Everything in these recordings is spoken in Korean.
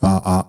아,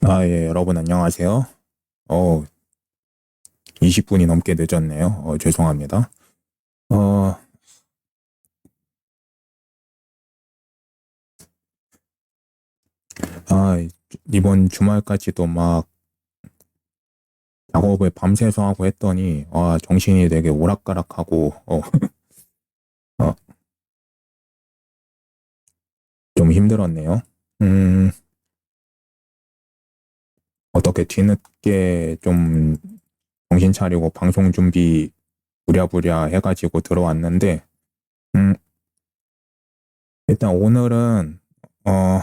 아, 예, 여러분 안녕하세요. 20분이 넘게 늦었네요. 죄송합니다. 어, 아, 이번 주말까지도 막 작업을 밤새서 하고 했더니, 정신이 되게 오락가락하고, 어, 좀 힘들었네요. 음, 어떻게 뒤늦게 좀 정신 차리고 방송 준비 부랴부랴 해가지고 들어왔는데, 음, 일단 오늘은, 어,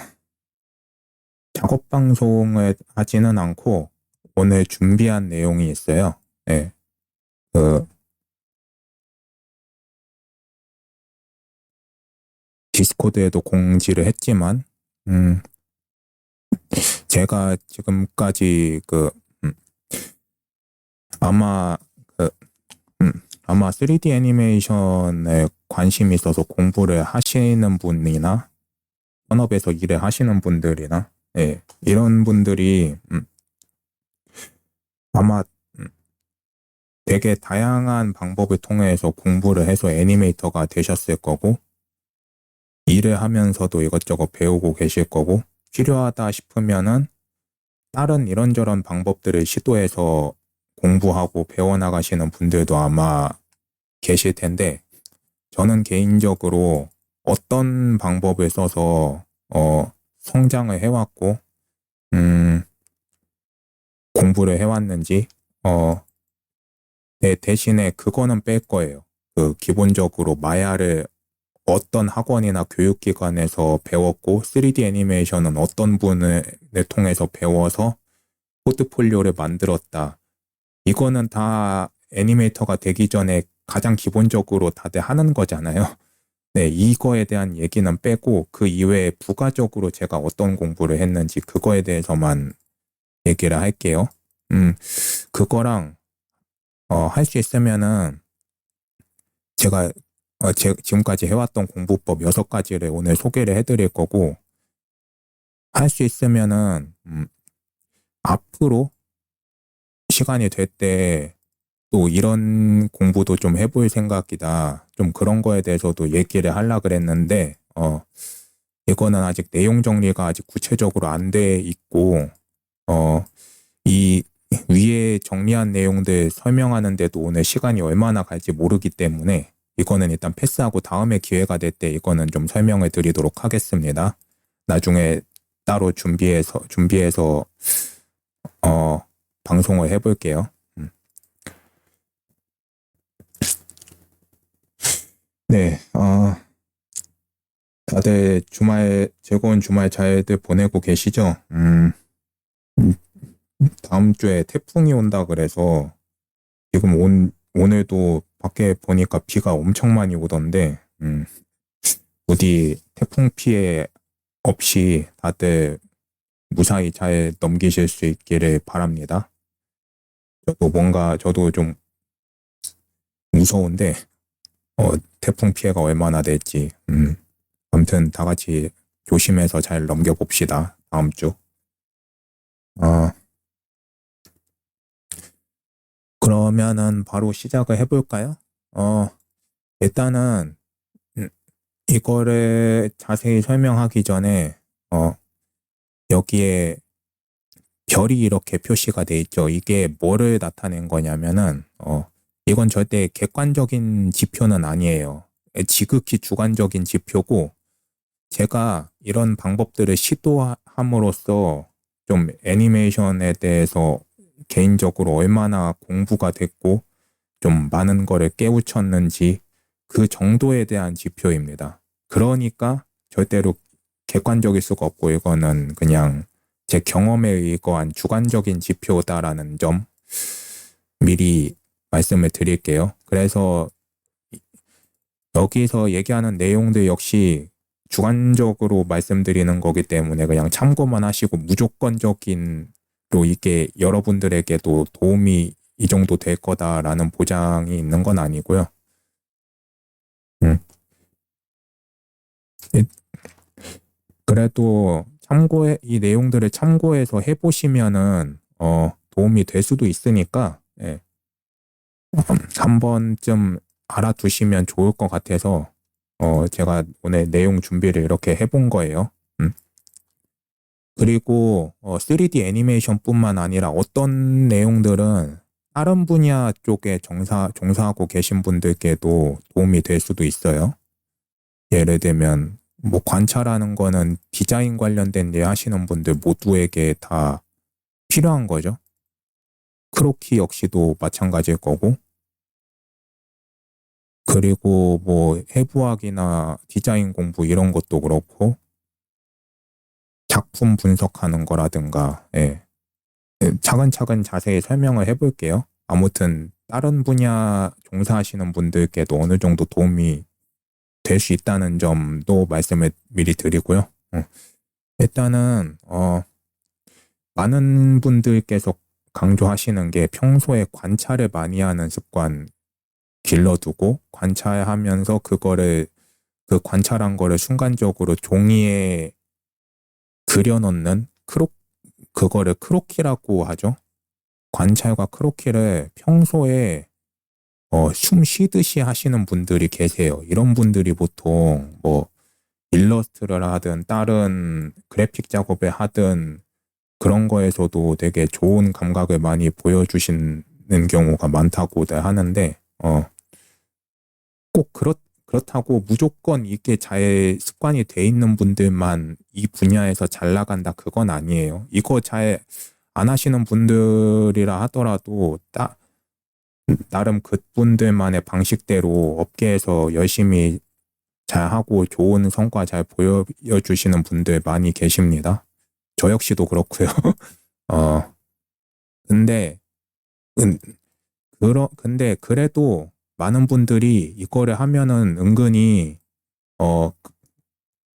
작업 방송을 하지는 않고, 오늘 준비한 내용이 있어요. 네, 그, 디스코드에도 공지를 했지만, 음, 제가 지금까지 음, 아마, 그, 음, 아마 3D 애니메이션에 관심이 있어서 공부를 하시는 분이나, 현업에서 일을 하시는 분들이나, 예, 이런 분들이, 아마, 음, 되게 다양한 방법을 통해서 공부를 해서 애니메이터가 되셨을 거고, 일을 하면서도 이것저것 배우고 계실 거고, 필요하다 싶으면은 다른 이런저런 방법들을 시도해서 공부하고 배워나가시는 분들도 아마 계실 텐데, 저는 개인적으로 어떤 방법을 써서, 성장을 해왔고, 음, 공부를 해왔는지, 어, 대신에 그거는 뺄 거예요. 기본적으로 마야를 어떤 학원이나 교육기관에서 배웠고, 3D 애니메이션은 어떤 분을 통해서 배워서 포트폴리오를 만들었다. 이거는 다 애니메이터가 되기 전에 가장 기본적으로 다들 하는 거잖아요. 네, 이거에 대한 얘기는 빼고 그 이외에 부가적으로 제가 어떤 공부를 했는지 그거에 대해서만 얘기를 할게요. 음, 그거랑 할 수 있으면은 제가 지금까지 해왔던 공부법 6가지를 오늘 소개를 해드릴 거고, 할 수 있으면은 앞으로 시간이 될 때 또 이런 공부도 좀 해볼 생각이다. 좀 그런 거에 대해서도 얘기를 하려 그랬는데, 이거는 아직 내용 정리가 아직 구체적으로 안 돼 있고, 어, 이 위에 정리한 내용들 설명하는데도 오늘 시간이 얼마나 갈지 모르기 때문에 이거는 일단 패스하고 다음에 기회가 될 때 이거는 좀 설명을 드리도록 하겠습니다. 나중에 따로 준비해서 방송을 해볼게요. 네, 다들 즐거운 주말 잘들 보내고 계시죠? 다음 주에 태풍이 온다 그래서 지금 오늘도 밖에 보니까 비가 엄청 많이 오던데, 부디 태풍 피해 없이 다들 무사히 잘 넘기실 수 있기를 바랍니다. 저도 좀 무서운데, 태풍 피해가 얼마나 될지, 아무튼 다 같이 조심해서 잘 넘겨봅시다. 다음 주. 그러면은 바로 시작을 해볼까요? 일단은 이거를 자세히 설명하기 전에 여기에 별이 이렇게 표시가 돼 있죠. 이게 뭐를 나타낸 거냐면은 이건 절대 객관적인 지표는 아니에요. 지극히 주관적인 지표고 제가 이런 방법들을 시도함으로써 좀 애니메이션에 대해서 개인적으로 얼마나 공부가 됐고 좀 많은 거를 깨우쳤는지 그 정도에 대한 지표입니다. 그러니까 절대로 객관적일 수가 없고 이거는 그냥 제 경험에 의거한 주관적인 지표다라는 점 미리 말씀을 드릴게요. 그래서 여기서 얘기하는 내용들 역시 주관적으로 말씀드리는 거기 때문에 그냥 참고만 하시고 무조건적인 로 이게 여러분들에게도 도움이 이 정도 될 거다라는 보장이 있는 건 아니고요. 그래도 이 내용들을 참고해서 해보시면은 도움이 될 수도 있으니까 예. 한 번쯤 알아두시면 좋을 것 같아서 제가 오늘 내용 준비를 이렇게 해본 거예요. 그리고 3D 애니메이션뿐만 아니라 어떤 내용들은 다른 분야 쪽에 종사하고 계신 분들께도 도움이 될 수도 있어요. 예를 들면 뭐 관찰하는 거는 디자인 관련된 일 하시는 분들 모두에게 다 필요한 거죠. 크로키 역시도 마찬가지일 거고. 그리고 뭐 해부학이나 디자인 공부 이런 것도 그렇고 작품 분석하는 거라든가 차근차근 자세히 설명을 해볼게요. 아무튼 다른 분야 종사하시는 분들께도 어느 정도 도움이 될 수 있다는 점도 말씀을 미리 드리고요. 일단은 많은 분들께서 강조하시는 게 평소에 관찰을 많이 하는 습관 길러두고 관찰하면서 그 관찰한 거를 순간적으로 종이에 그려놓는 그거를 크로키라고 하죠. 관찰과 크로키를 평소에 숨 쉬듯이 하시는 분들이 계세요. 이런 분들이 보통 뭐 일러스트를 하든 다른 그래픽 작업을 하든 그런 거에서도 되게 좋은 감각을 많이 보여주시는 경우가 많다고들 하는데 꼭 그렇다고 무조건 이게 잘 습관이 돼 있는 분들만 이 분야에서 잘 나간다 그건 아니에요. 이거 잘 안 하시는 분들이라 하더라도 나름 그분들만의 방식대로 업계에서 열심히 잘 하고 좋은 성과 잘 보여주시는 분들 많이 계십니다. 저 역시도 그렇고요. 근데 그래도 많은 분들이 이거를 하면은 은근히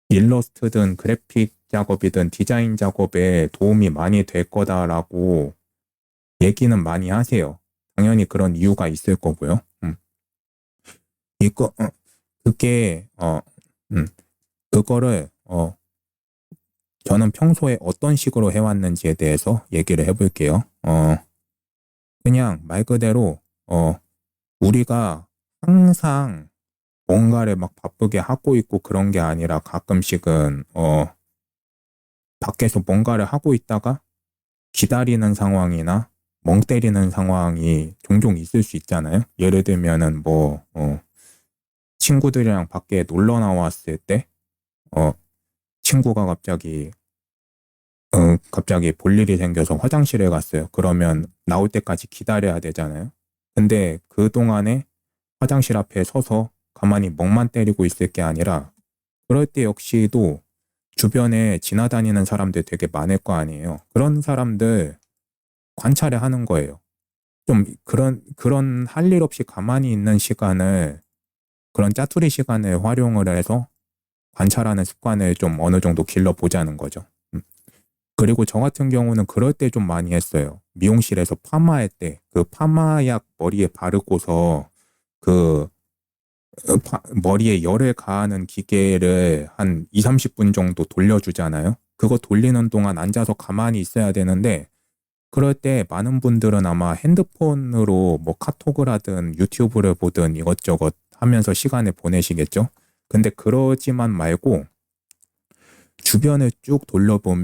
일러스트든 그래픽 작업이든 디자인 작업에 도움이 많이 될 거다라고 얘기는 많이 하세요. 당연히 그런 이유가 있을 거고요. 그거를 저는 평소에 어떤 식으로 해왔는지에 대해서 얘기를 해볼게요. 그냥 말 그대로 우리가 항상 뭔가를 막 바쁘게 하고 있고 그런 게 아니라 가끔씩은 밖에서 뭔가를 하고 있다가 기다리는 상황이나 멍 때리는 상황이 종종 있을 수 있잖아요. 예를 들면은 친구들이랑 밖에 놀러 나왔을 때, 어, 친구가 갑자기 볼 일이 생겨서 화장실에 갔어요. 그러면 나올 때까지 기다려야 되잖아요. 근데 그동안에 화장실 앞에 서서 가만히 멍만 때리고 있을 게 아니라, 그럴 때 역시도 주변에 지나다니는 사람들 되게 많을 거 아니에요. 그런 사람들 관찰을 하는 거예요. 좀 그런 할 일 없이 가만히 있는 시간을, 그런 짜투리 시간을 활용을 해서 관찰하는 습관을 좀 어느 정도 길러보자는 거죠. 그리고 저 같은 경우는 그럴 때 좀 많이 했어요. 미용실에서 파마할 때, 그 파마약 머리에 바르고서 그 머리에 열을 가하는 기계를 한 2, 30분 정도 돌려주잖아요. 그거 돌리는 동안 앉아서 가만히 있어야 되는데, 그럴 때 많은 분들은 아마 핸드폰으로 뭐 카톡을 하든 유튜브를 보든 이것저것 하면서 시간을 보내시겠죠? 근데 그러지만 말고 주변을 쭉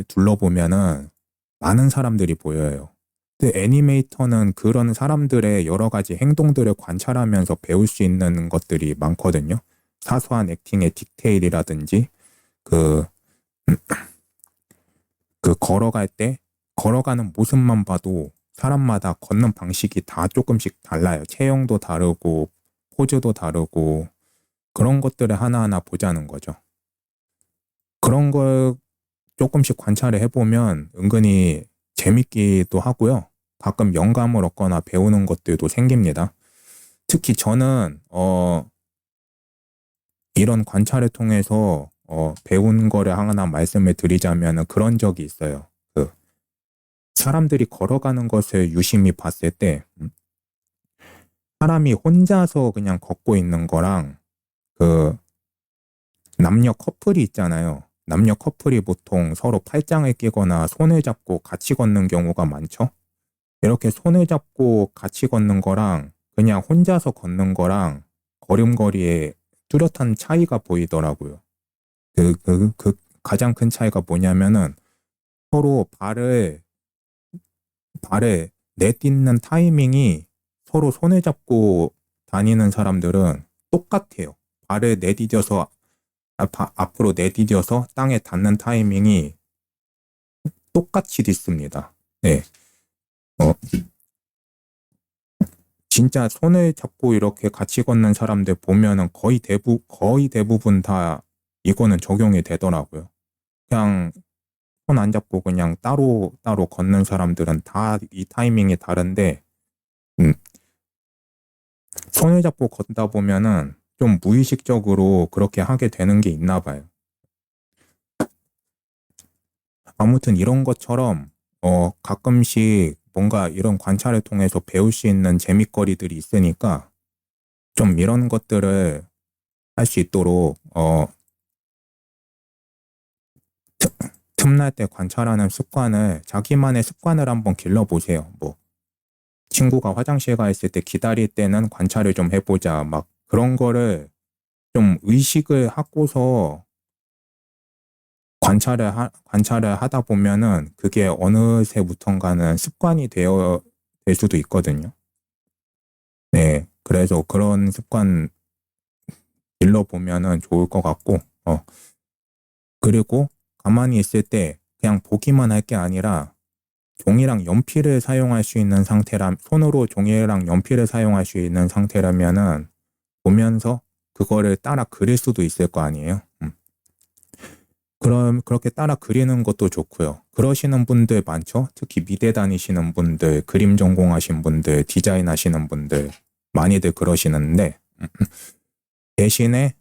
둘러보면은 많은 사람들이 보여요. 근데 애니메이터는 그런 사람들의 여러 가지 행동들을 관찰하면서 배울 수 있는 것들이 많거든요. 사소한 액팅의 디테일이라든지, 그, 걸어갈 때, 걸어가는 모습만 봐도 사람마다 걷는 방식이 다 조금씩 달라요. 체형도 다르고, 포즈도 다르고, 그런 것들을 하나하나 보자는 거죠. 그런 걸 조금씩 관찰을 해보면 은근히 재밌기도 하고요. 가끔 영감을 얻거나 배우는 것들도 생깁니다. 특히 저는 이런 관찰을 통해서 배운 거를 하나 말씀을 드리자면 그런 적이 있어요. 그 사람들이 걸어가는 것을 유심히 봤을 때 사람이 혼자서 그냥 걷고 있는 거랑 그 남녀 커플이 있잖아요. 남녀 커플이 보통 서로 팔짱을 끼거나 손을 잡고 같이 걷는 경우가 많죠. 이렇게 손을 잡고 같이 걷는 거랑 그냥 혼자서 걷는 거랑 걸음걸이에 뚜렷한 차이가 보이더라고요. 그 가장 큰 차이가 뭐냐면은 서로 발을 내딛는 타이밍이 서로 손을 잡고 다니는 사람들은 똑같아요. 발을 내디뎌서 앞으로 내디뎌서 땅에 닿는 타이밍이 똑같이 딛습니다. 네. 진짜 손을 잡고 이렇게 같이 걷는 사람들 보면은 거의 대부분 다 이거는 적용이 되더라고요. 그냥 손 안 잡고 그냥 따로 걷는 사람들은 다 이 타이밍이 다른데, 음, 손을 잡고 걷다 보면은 좀 무의식적으로 그렇게 하게 되는 게 있나 봐요. 아무튼 이런 것처럼 가끔씩 뭔가 이런 관찰을 통해서 배울 수 있는 재밌거리들이 있으니까 좀 이런 것들을 할 수 있도록 틈날 때 관찰하는 습관을, 자기만의 습관을 한번 길러보세요. 뭐 친구가 화장실 가 있을 때 기다릴 때는 관찰을 좀 해보자. 막 그런 거를 좀 의식을 하고서 관찰을 하다 보면은 그게 어느새부턴가는 습관이 될 수도 있거든요. 네. 그래서 그런 습관 길러보면은 좋을 것 같고, 그리고 가만히 있을 때 그냥 보기만 할 게 아니라 종이랑 연필을 사용할 수 있는 손으로 종이랑 연필을 사용할 수 있는 상태라면은 보면서 그거를 따라 그릴 수도 있을 거 아니에요. 그럼 그렇게 따라 그리는 것도 좋고요. 그러시는 분들 많죠? 특히 미대 다니시는 분들, 그림 전공하신 분들, 디자인 하시는 분들 많이들 그러시는데 대신에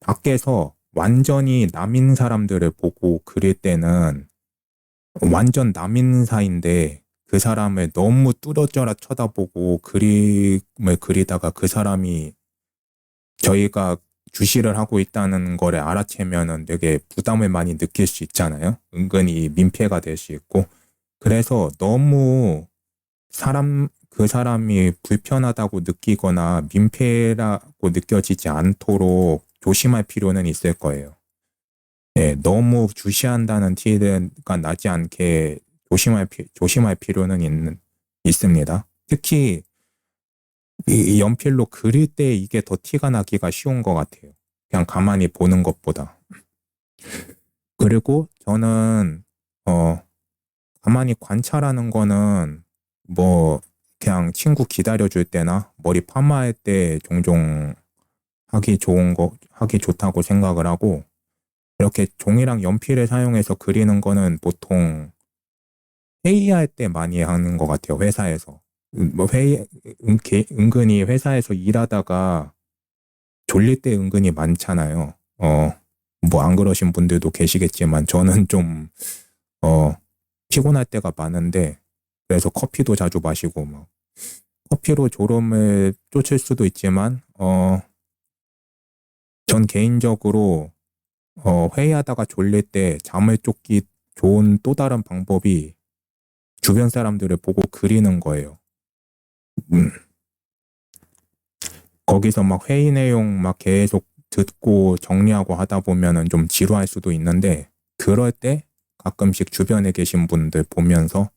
밖에서 완전히 남인 사람들을 보고 그릴 때는 완전 남인사인데 그 사람을 너무 뚫어져라 쳐다보고 그림을 그리다가 그 사람이 저희가 주시를 하고 있다는 거를 알아채면은 되게 부담을 많이 느낄 수 있잖아요. 은근히 민폐가 될 수 있고. 그래서 너무 그 사람이 불편하다고 느끼거나 민폐라고 느껴지지 않도록 조심할 필요는 있을 거예요. 네, 너무 주시한다는 티가 나지 않게 조심할 필요는 있습니다. 특히 이 연필로 그릴 때 이게 더 티가 나기가 쉬운 것 같아요. 그냥 가만히 보는 것보다. 그리고 저는 가만히 관찰하는 거는 뭐 그냥 친구 기다려줄 때나 머리 파마할 때 종종 하기 좋다고 생각을 하고, 이렇게 종이랑 연필을 사용해서 그리는 거는 보통 회의할 때 많이 하는 것 같아요, 회사에서. 뭐 은근히 회사에서 일하다가 졸릴 때 은근히 많잖아요. 뭐 안 그러신 분들도 계시겠지만 저는 좀 피곤할 때가 많은데, 그래서 커피도 자주 마시고 막 커피로 졸음을 쫓을 수도 있지만 전 개인적으로 회의하다가 졸릴 때 잠을 쫓기 좋은 또 다른 방법이 주변 사람들을 보고 그리는 거예요. 거기서 막 회의 내용 막 계속 듣고 정리하고 하다 보면은 좀 지루할 수도 있는데, 그럴 때 가끔씩 주변에 계신 분들 보면서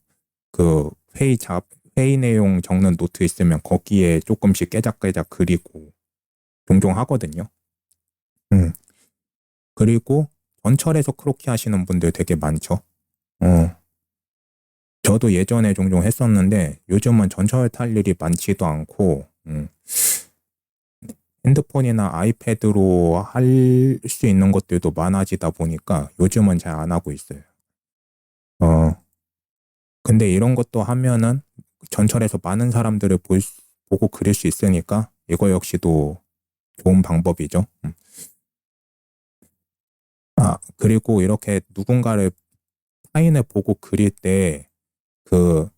그 회의 내용 적는 노트 있으면 거기에 조금씩 깨작깨작 그리고 종종 하거든요. 그리고 전철에서 크로키 하시는 분들 되게 많죠. 저도 예전에 종종 했었는데 요즘은 전철 탈 일이 많지도 않고, 핸드폰이나 아이패드로 할 수 있는 것들도 많아지다 보니까 요즘은 잘 안 하고 있어요. 근데 이런 것도 하면은 전철에서 많은 사람들을 보고 그릴 수 있으니까 이거 역시도 좋은 방법이죠. 그리고 이렇게 누군가를 타인을 보고 그릴 때 그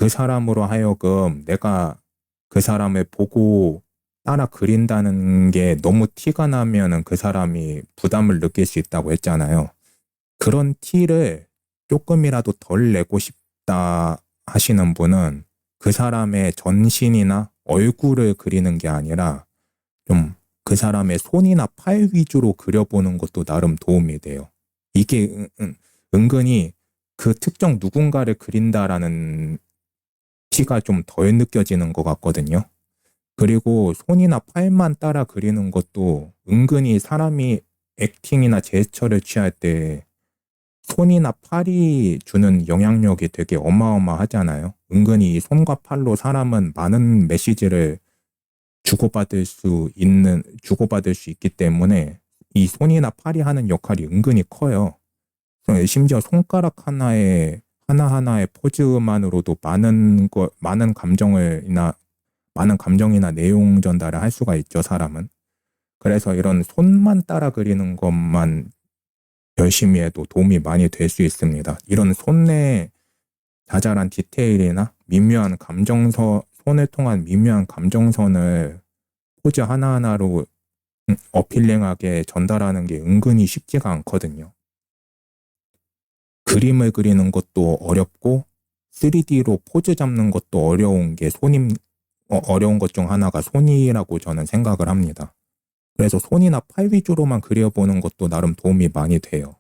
사람으로 하여금 내가 그 사람을 보고 따라 그린다는 게 너무 티가 나면은 그 사람이 부담을 느낄 수 있다고 했잖아요. 그런 티를 조금이라도 덜 내고 싶다 하시는 분은 그 사람의 전신이나 얼굴을 그리는 게 아니라 좀 그 사람의 손이나 팔 위주로 그려보는 것도 나름 도움이 돼요. 이게 은근히 그 특정 누군가를 그린다라는 티가 좀 덜 느껴지는 것 같거든요. 그리고 손이나 팔만 따라 그리는 것도 은근히 사람이 액팅이나 제스처를 취할 때 손이나 팔이 주는 영향력이 되게 어마어마하잖아요. 은근히 이 손과 팔로 사람은 많은 메시지를 주고받을 수 있기 때문에 이 손이나 팔이 하는 역할이 은근히 커요. 심지어 손가락 하나하나의 포즈만으로도 많은 감정이나 내용 전달을 할 수가 있죠, 사람은. 그래서 이런 손만 따라 그리는 것만 열심히 해도 도움이 많이 될 수 있습니다. 이런 손의 자잘한 디테일이나 손을 통한 미묘한 감정선을 포즈 하나하나로 어필링하게 전달하는 게 은근히 쉽지가 않거든요. 그림을 그리는 것도 어렵고 3D로 포즈 잡는 것도 어려운 것 중 하나가 손이라고 저는 생각을 합니다. 그래서 손이나 팔 위주로만 그려보는 것도 나름 도움이 많이 돼요.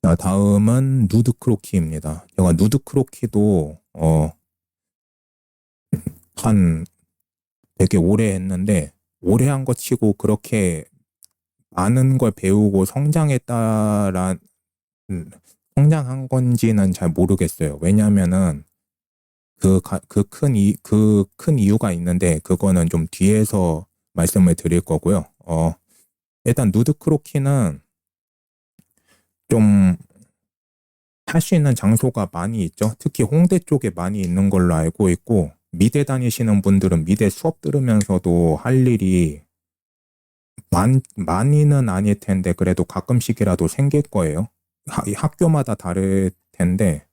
자, 다음은 누드 크로키입니다. 제가 누드 크로키도 되게 오래 했는데, 오래 한 것 치고 그렇게 많은 걸 배우고 성장한 건지는 잘 모르겠어요. 왜냐면은 그 큰 이유가 있는데 그거는 좀 뒤에서 말씀을 드릴 거고요. 일단 누드 크로키는 좀 할 수 있는 장소가 많이 있죠. 특히 홍대 쪽에 많이 있는 걸로 알고 있고, 미대 다니시는 분들은 미대 수업 들으면서도 할 일이 많이는 아닐 텐데 그래도 가끔씩이라도 생길 거예요. 학교마다 다를 텐데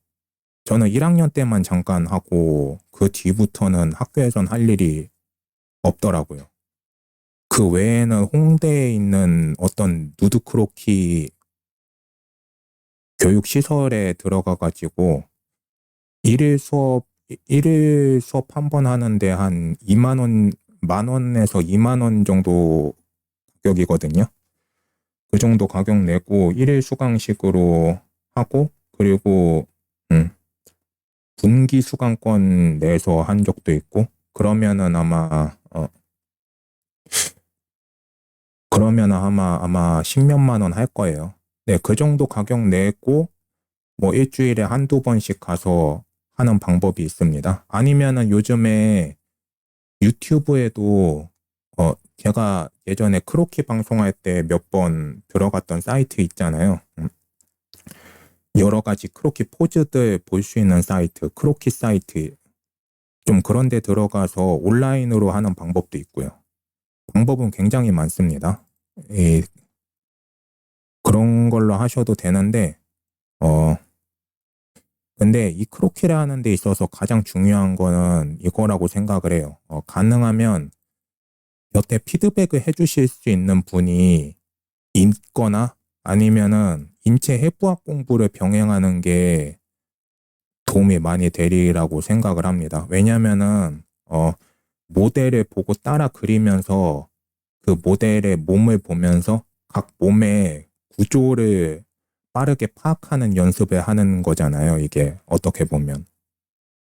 저는 1학년 때만 잠깐 하고 그 뒤부터는 학교에선 할 일이 없더라고요. 그 외에는 홍대에 있는 어떤 누드크로키 교육시설에 들어가가지고 일일 수업 한 번 하는데 한 10,000원에서 20,000원 정도 가격이거든요. 그 정도 가격 내고 일일 수강식으로 하고, 그리고 분기 수강권 내서 한 적도 있고, 그러면은 아마 10몇만 원 할 거예요. 네, 그 정도 가격 내고 뭐 일주일에 한두 번씩 가서 하는 방법이 있습니다. 아니면은 요즘에 유튜브에도 제가 예전에 크로키 방송할 때 몇 번 들어갔던 사이트 있잖아요. 여러 가지 크로키 포즈들 볼 수 있는 사이트, 크로키 사이트 좀 그런 데 들어가서 온라인으로 하는 방법도 있고요. 방법은 굉장히 많습니다. 그런 걸로 하셔도 되는데 근데 이 크로키를 하는 데 있어서 가장 중요한 거는 이거라고 생각을 해요. 가능하면 곁에 피드백을 해주실 수 있는 분이 있거나 아니면은 인체 해부학 공부를 병행하는 게 도움이 많이 되리라고 생각을 합니다. 왜냐면은 모델을 보고 따라 그리면서 그 모델의 몸을 보면서 각 몸의 구조를 빠르게 파악하는 연습을 하는 거잖아요. 이게 어떻게 보면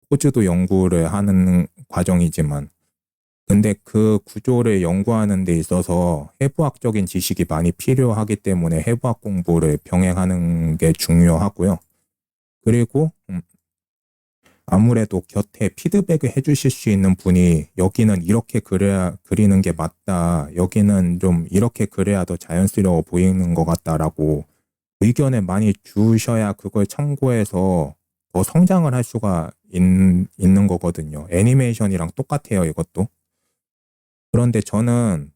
포즈도 연구를 하는 과정이지만 근데 그 구조를 연구하는 데 있어서 해부학적인 지식이 많이 필요하기 때문에 해부학 공부를 병행하는 게 중요하고요. 그리고 아무래도 곁에 피드백을 해주실 수 있는 분이 여기는 이렇게 그려야 그리는 게 맞다. 여기는 좀 이렇게 그려야 더 자연스러워 보이는 것 같다라고 의견을 많이 주셔야 그걸 참고해서 더 성장을 할 수가 있는 거거든요. 애니메이션이랑 똑같아요, 이것도. 그런데 저는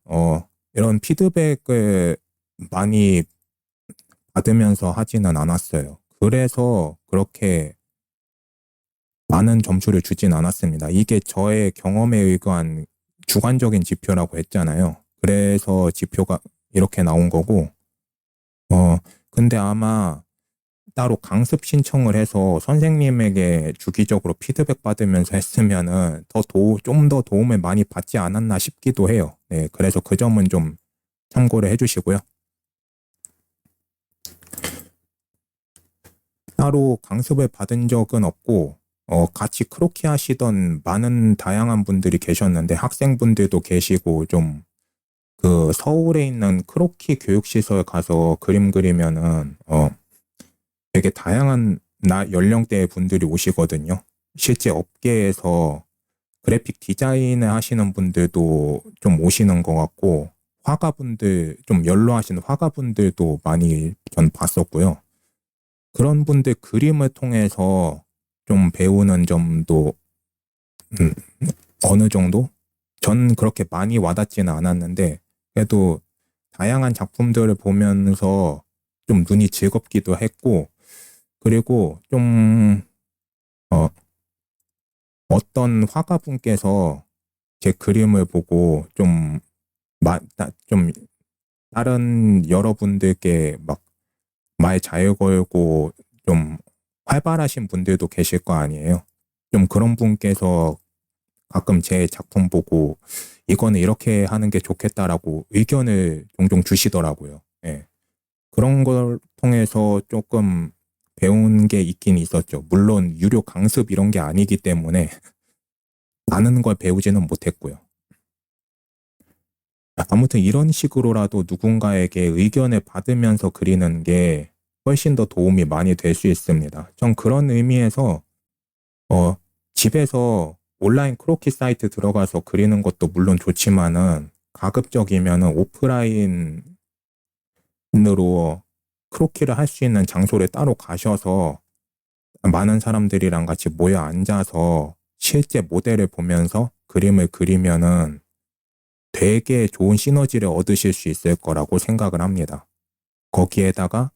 이런 피드백을 많이 받으면서 하지는 않았어요. 그래서 그렇게 많은 점수를 주진 않았습니다. 이게 저의 경험에 의거한 주관적인 지표라고 했잖아요. 그래서 지표가 이렇게 나온 거고, 근데 아마 따로 강습 신청을 해서 선생님에게 주기적으로 피드백 받으면서 했으면은 좀 더 도움을 많이 받지 않았나 싶기도 해요. 네, 그래서 그 점은 좀 참고를 해주시고요. 따로 강습을 받은 적은 없고, 같이 크로키 하시던 많은 다양한 분들이 계셨는데 학생분들도 계시고 좀 그 서울에 있는 크로키 교육시설 가서 그림 그리면은 되게 다양한 연령대의 분들이 오시거든요. 실제 업계에서 그래픽 디자인을 하시는 분들도 좀 오시는 것 같고 화가분들 좀 연로하신 화가분들도 많이 전 봤었고요. 그런 분들 그림을 통해서 좀 배우는 점도 음, 어느 정도? 전 그렇게 많이 와닿지는 않았는데 그래도 다양한 작품들을 보면서 좀 눈이 즐겁기도 했고 그리고 좀 어떤 화가분께서 제 그림을 보고 좀 다른 여러분들께 막 말 잘 걸고 좀 활발하신 분들도 계실 거 아니에요. 좀 그런 분께서 가끔 제 작품 보고 이거는 이렇게 하는 게 좋겠다라고 의견을 종종 주시더라고요. 예. 그런 걸 통해서 조금 배운 게 있긴 있었죠. 물론 유료 강습 이런 게 아니기 때문에 많은 걸 배우지는 못했고요. 아무튼 이런 식으로라도 누군가에게 의견을 받으면서 그리는 게 훨씬 더 도움이 많이 될 수 있습니다. 전 그런 의미에서 집에서 온라인 크로키 사이트 들어가서 그리는 것도 물론 좋지만은 가급적이면은 오프라인으로 크로키를 할 수 있는 장소를 따로 가셔서 많은 사람들이랑 같이 모여 앉아서 실제 모델을 보면서 그림을 그리면은 되게 좋은 시너지를 얻으실 수 있을 거라고 생각을 합니다. 거기에다가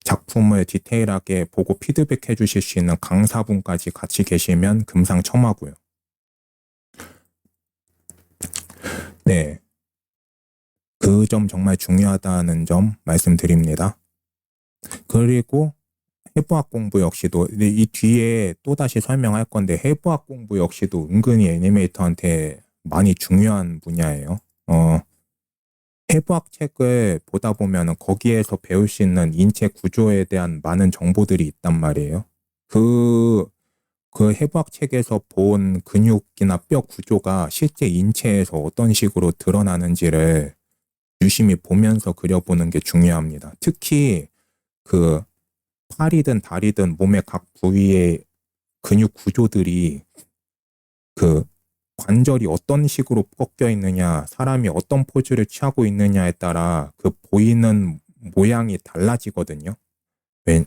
작품을 디테일하게 보고 피드백해 주실 수 있는 강사분까지 같이 계시면 금상첨화고요. 네, 그 점 정말 중요하다는 점 말씀드립니다. 그리고 해부학 공부 역시도 이 뒤에 또다시 설명할 건데 해부학 공부 역시도 은근히 애니메이터한테 많이 중요한 분야예요. 해부학 책을 보다 보면은 거기에서 배울 수 있는 인체 구조에 대한 많은 정보들이 있단 말이에요. 그 해부학 책에서 본 근육이나 뼈 구조가 실제 인체에서 어떤 식으로 드러나는지를 유심히 보면서 그려보는 게 중요합니다. 특히 그 팔이든 다리든 몸의 각 부위의 근육 구조들이 그 관절이 어떤 식으로 꺾여 있느냐, 사람이 어떤 포즈를 취하고 있느냐에 따라 그 보이는 모양이 달라지거든요. 왜,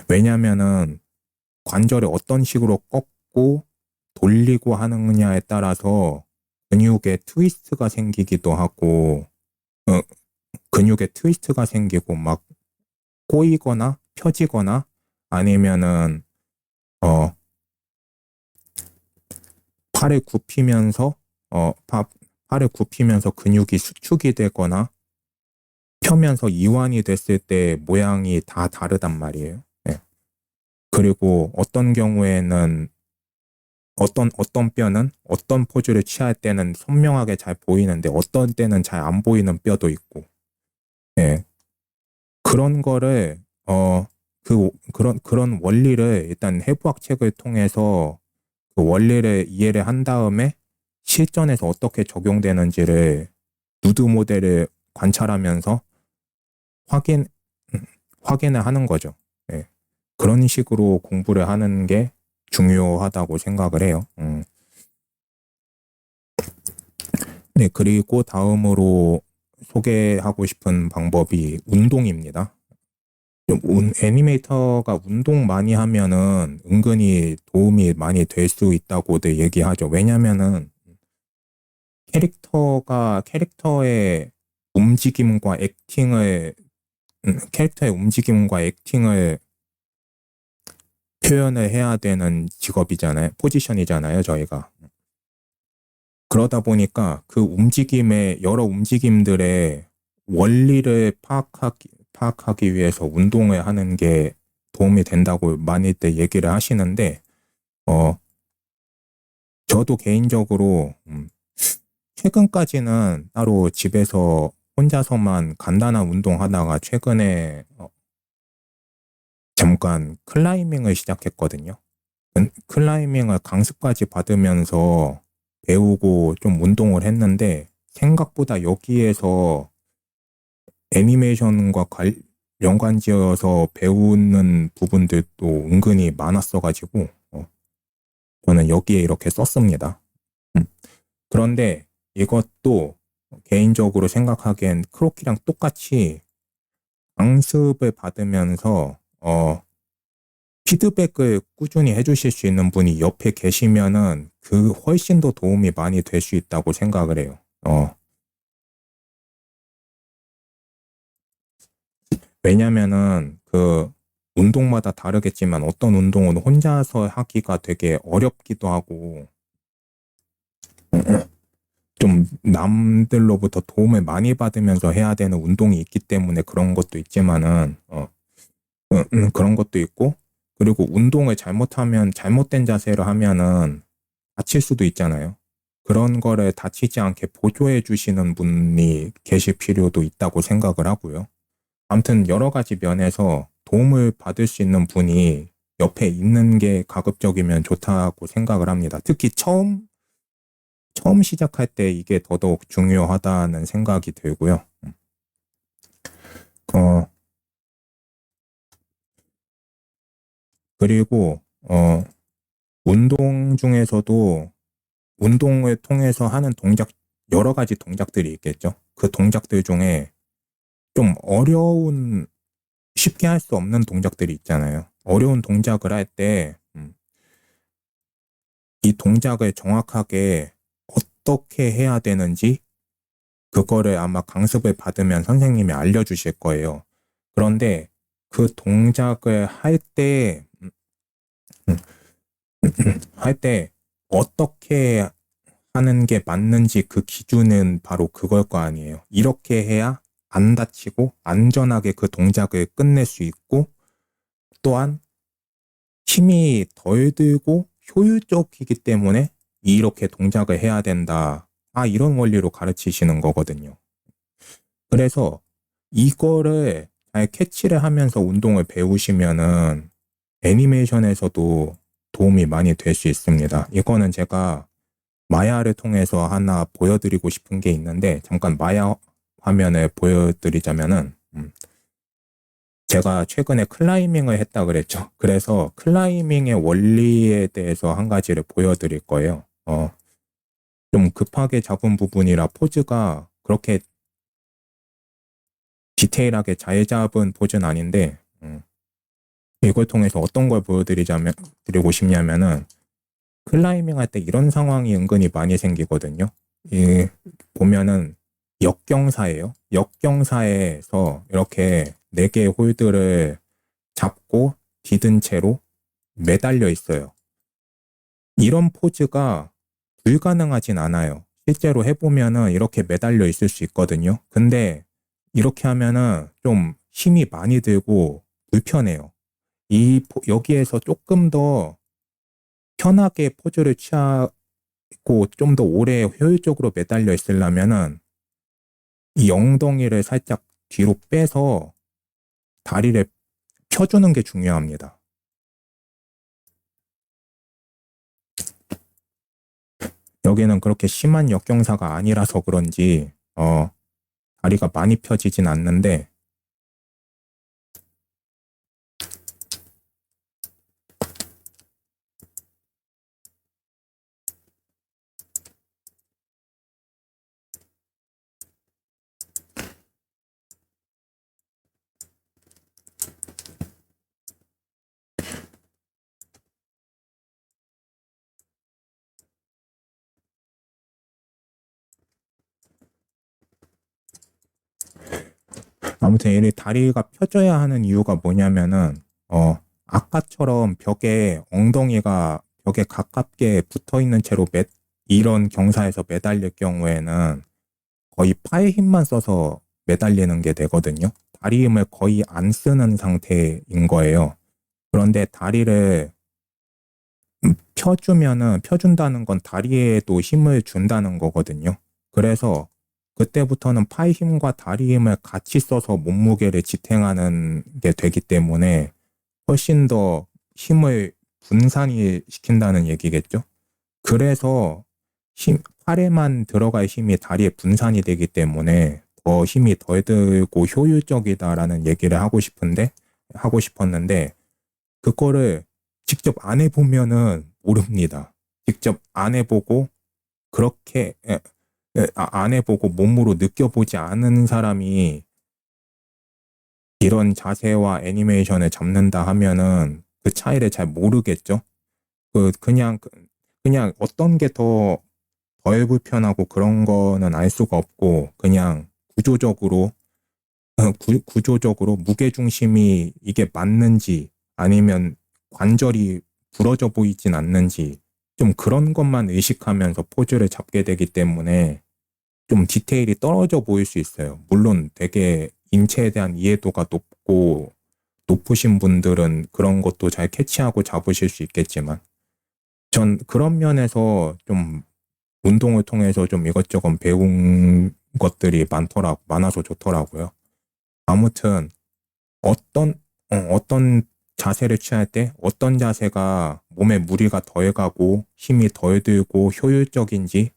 왜냐면은 관절을 어떤 식으로 꺾고 돌리고 하느냐에 따라서 근육에 트위스트가 생기기도 하고, 어, 근육에 트위스트가 생기고 막 꼬이거나 펴지거나 아니면은, 어, 팔을 굽히면서, 팔을 굽히면서 근육이 수축이 되거나 펴면서 이완이 됐을 때 모양이 다 다르단 말이에요. 네. 그리고 어떤 경우에는 어떤 뼈는 어떤 포즈를 취할 때는 선명하게 잘 보이는데 어떤 때는 잘 안 보이는 뼈도 있고, 예. 그런 거를, 그런 원리를 일단 해부학 책을 통해서 그 원리를 이해를 한 다음에 실전에서 어떻게 적용되는지를 누드 모델을 관찰하면서 확인, 확인을 하는 거죠. 예. 그런 식으로 공부를 하는 게 중요하다고 생각을 해요. 네, 그리고 다음으로 소개하고 싶은 방법이 운동입니다. 애니메이터가 운동 많이 하면은 은근히 도움이 많이 될 수 있다고들 얘기하죠. 왜냐면은 캐릭터의 움직임과 캐릭터의 움직임과 액팅을 표현을 해야 되는 직업이잖아요. 포지션이잖아요, 저희가. 그러다 보니까 그 여러 움직임들의 원리를 파악하기 위해서 운동을 하는 게 도움이 된다고 많이들 얘기를 하시는데, 저도 개인적으로, 최근까지는 따로 집에서 혼자서만 간단한 운동하다가 최근에 잠깐 클라이밍을 시작했거든요. 클라이밍을 강습까지 받으면서 배우고 좀 운동을 했는데 생각보다 여기에서 애니메이션과 연관지어서 배우는 부분들도 은근히 많았어가지고 저는 여기에 이렇게 썼습니다. 그런데 이것도 개인적으로 생각하기엔 크로키랑 똑같이 강습을 받으면서 피드백을 꾸준히 해주실 수 있는 분이 옆에 계시면은 그 훨씬 더 도움이 많이 될 수 있다고 생각을 해요. 왜냐면은 그 운동마다 다르겠지만 어떤 운동은 혼자서 하기가 되게 어렵기도 하고 좀 남들로부터 도움을 많이 받으면서 해야 되는 운동이 있기 때문에 그런 것도 있지만은 그런 것도 있고 그리고 운동을 잘못하면 잘못된 자세를 하면은 다칠 수도 있잖아요. 그런 거를 다치지 않게 보조해 주시는 분이 계실 필요도 있다고 생각을 하고요. 아무튼 여러 가지 면에서 도움을 받을 수 있는 분이 옆에 있는 게 가급적이면 좋다고 생각을 합니다. 특히 처음 시작할 때 이게 더더욱 중요하다는 생각이 들고요. 그리고, 운동 중에서도 운동을 통해서 하는 여러 가지 동작들이 있겠죠. 그 동작들 중에 좀 쉽게 할 수 없는 동작들이 있잖아요. 어려운 동작을 할 때, 이 동작을 정확하게 어떻게 해야 되는지, 그거를 아마 강습을 받으면 선생님이 알려주실 거예요. 그런데 그 동작을 할 때, 어떻게 하는 게 맞는지 그 기준은 바로 그걸 거 아니에요. 이렇게 해야 안 다치고 안전하게 그 동작을 끝낼 수 있고 또한 힘이 덜 들고 효율적이기 때문에 이렇게 동작을 해야 된다. 이런 원리로 가르치시는 거거든요. 그래서 이거를 잘 캐치를 하면서 운동을 배우시면은 애니메이션에서도 도움이 많이 될 수 있습니다. 이거는 제가 마야를 통해서 하나 보여드리고 싶은 게 있는데, 잠깐 마야 화면을 보여드리자면은, 제가 최근에 클라이밍을 했다 그랬죠. 그래서 클라이밍의 원리에 대해서 한 가지를 보여드릴 거예요. 좀 급하게 잡은 부분이라 포즈가 그렇게 디테일하게 잘 잡은 포즈는 아닌데, 이걸 통해서 어떤 걸 드리고 싶냐면은, 클라이밍 할 때 이런 상황이 은근히 많이 생기거든요. 보면은 역경사예요. 역경사에서 이렇게 4개의 홀드를 잡고 디든 채로 매달려 있어요. 이런 포즈가 불가능하진 않아요. 실제로 해보면은 이렇게 매달려 있을 수 있거든요. 근데 이렇게 하면은 좀 힘이 많이 들고 불편해요. 여기에서 조금 더 편하게 포즈를 취하고 좀 더 오래 효율적으로 매달려 있으려면은 이 엉덩이를 살짝 뒤로 빼서 다리를 펴주는 게 중요합니다. 여기는 그렇게 심한 역경사가 아니라서 그런지 다리가 많이 펴지진 않는데, 아무튼 이 다리가 펴져야 하는 이유가 뭐냐면은 아까처럼 엉덩이가 벽에 가깝게 붙어 있는 채로 이런 경사에서 매달릴 경우에는 거의 팔 힘만 써서 매달리는 게 되거든요. 다리 힘을 거의 안 쓰는 상태인 거예요. 그런데 다리를 펴준다는 건 다리에도 힘을 준다는 거거든요. 그래서 그때부터는 팔 힘과 다리 힘을 같이 써서 몸무게를 지탱하는 게 되기 때문에 훨씬 더 힘을 분산이 시킨다는 얘기겠죠. 그래서 팔에만 들어갈 힘이 다리에 분산이 되기 때문에 더 힘이 덜 들고 효율적이다라는 얘기를 하고 싶었는데, 그거를 직접 안 해보면은 모릅니다. 직접 안 해보고 안 해보고 몸으로 느껴보지 않은 사람이 이런 자세와 애니메이션을 잡는다 하면은 그 차이를 잘 모르겠죠. 그냥 어떤 게 더 덜 불편하고 그런 거는 알 수가 없고, 그냥 구조적으로 무게중심이 이게 맞는지 아니면 관절이 부러져 보이진 않는지 좀 그런 것만 의식하면서 포즈를 잡게 되기 때문에 좀 디테일이 떨어져 보일 수 있어요. 물론 되게 인체에 대한 이해도가 높으신 분들은 그런 것도 잘 캐치하고 잡으실 수 있겠지만, 전 그런 면에서 좀 운동을 통해서 좀 이것저것 배운 것들이 많아서 좋더라고요. 아무튼 어떤 자세를 취할 때 어떤 자세가 몸에 무리가 덜 가고 힘이 덜 들고 효율적인지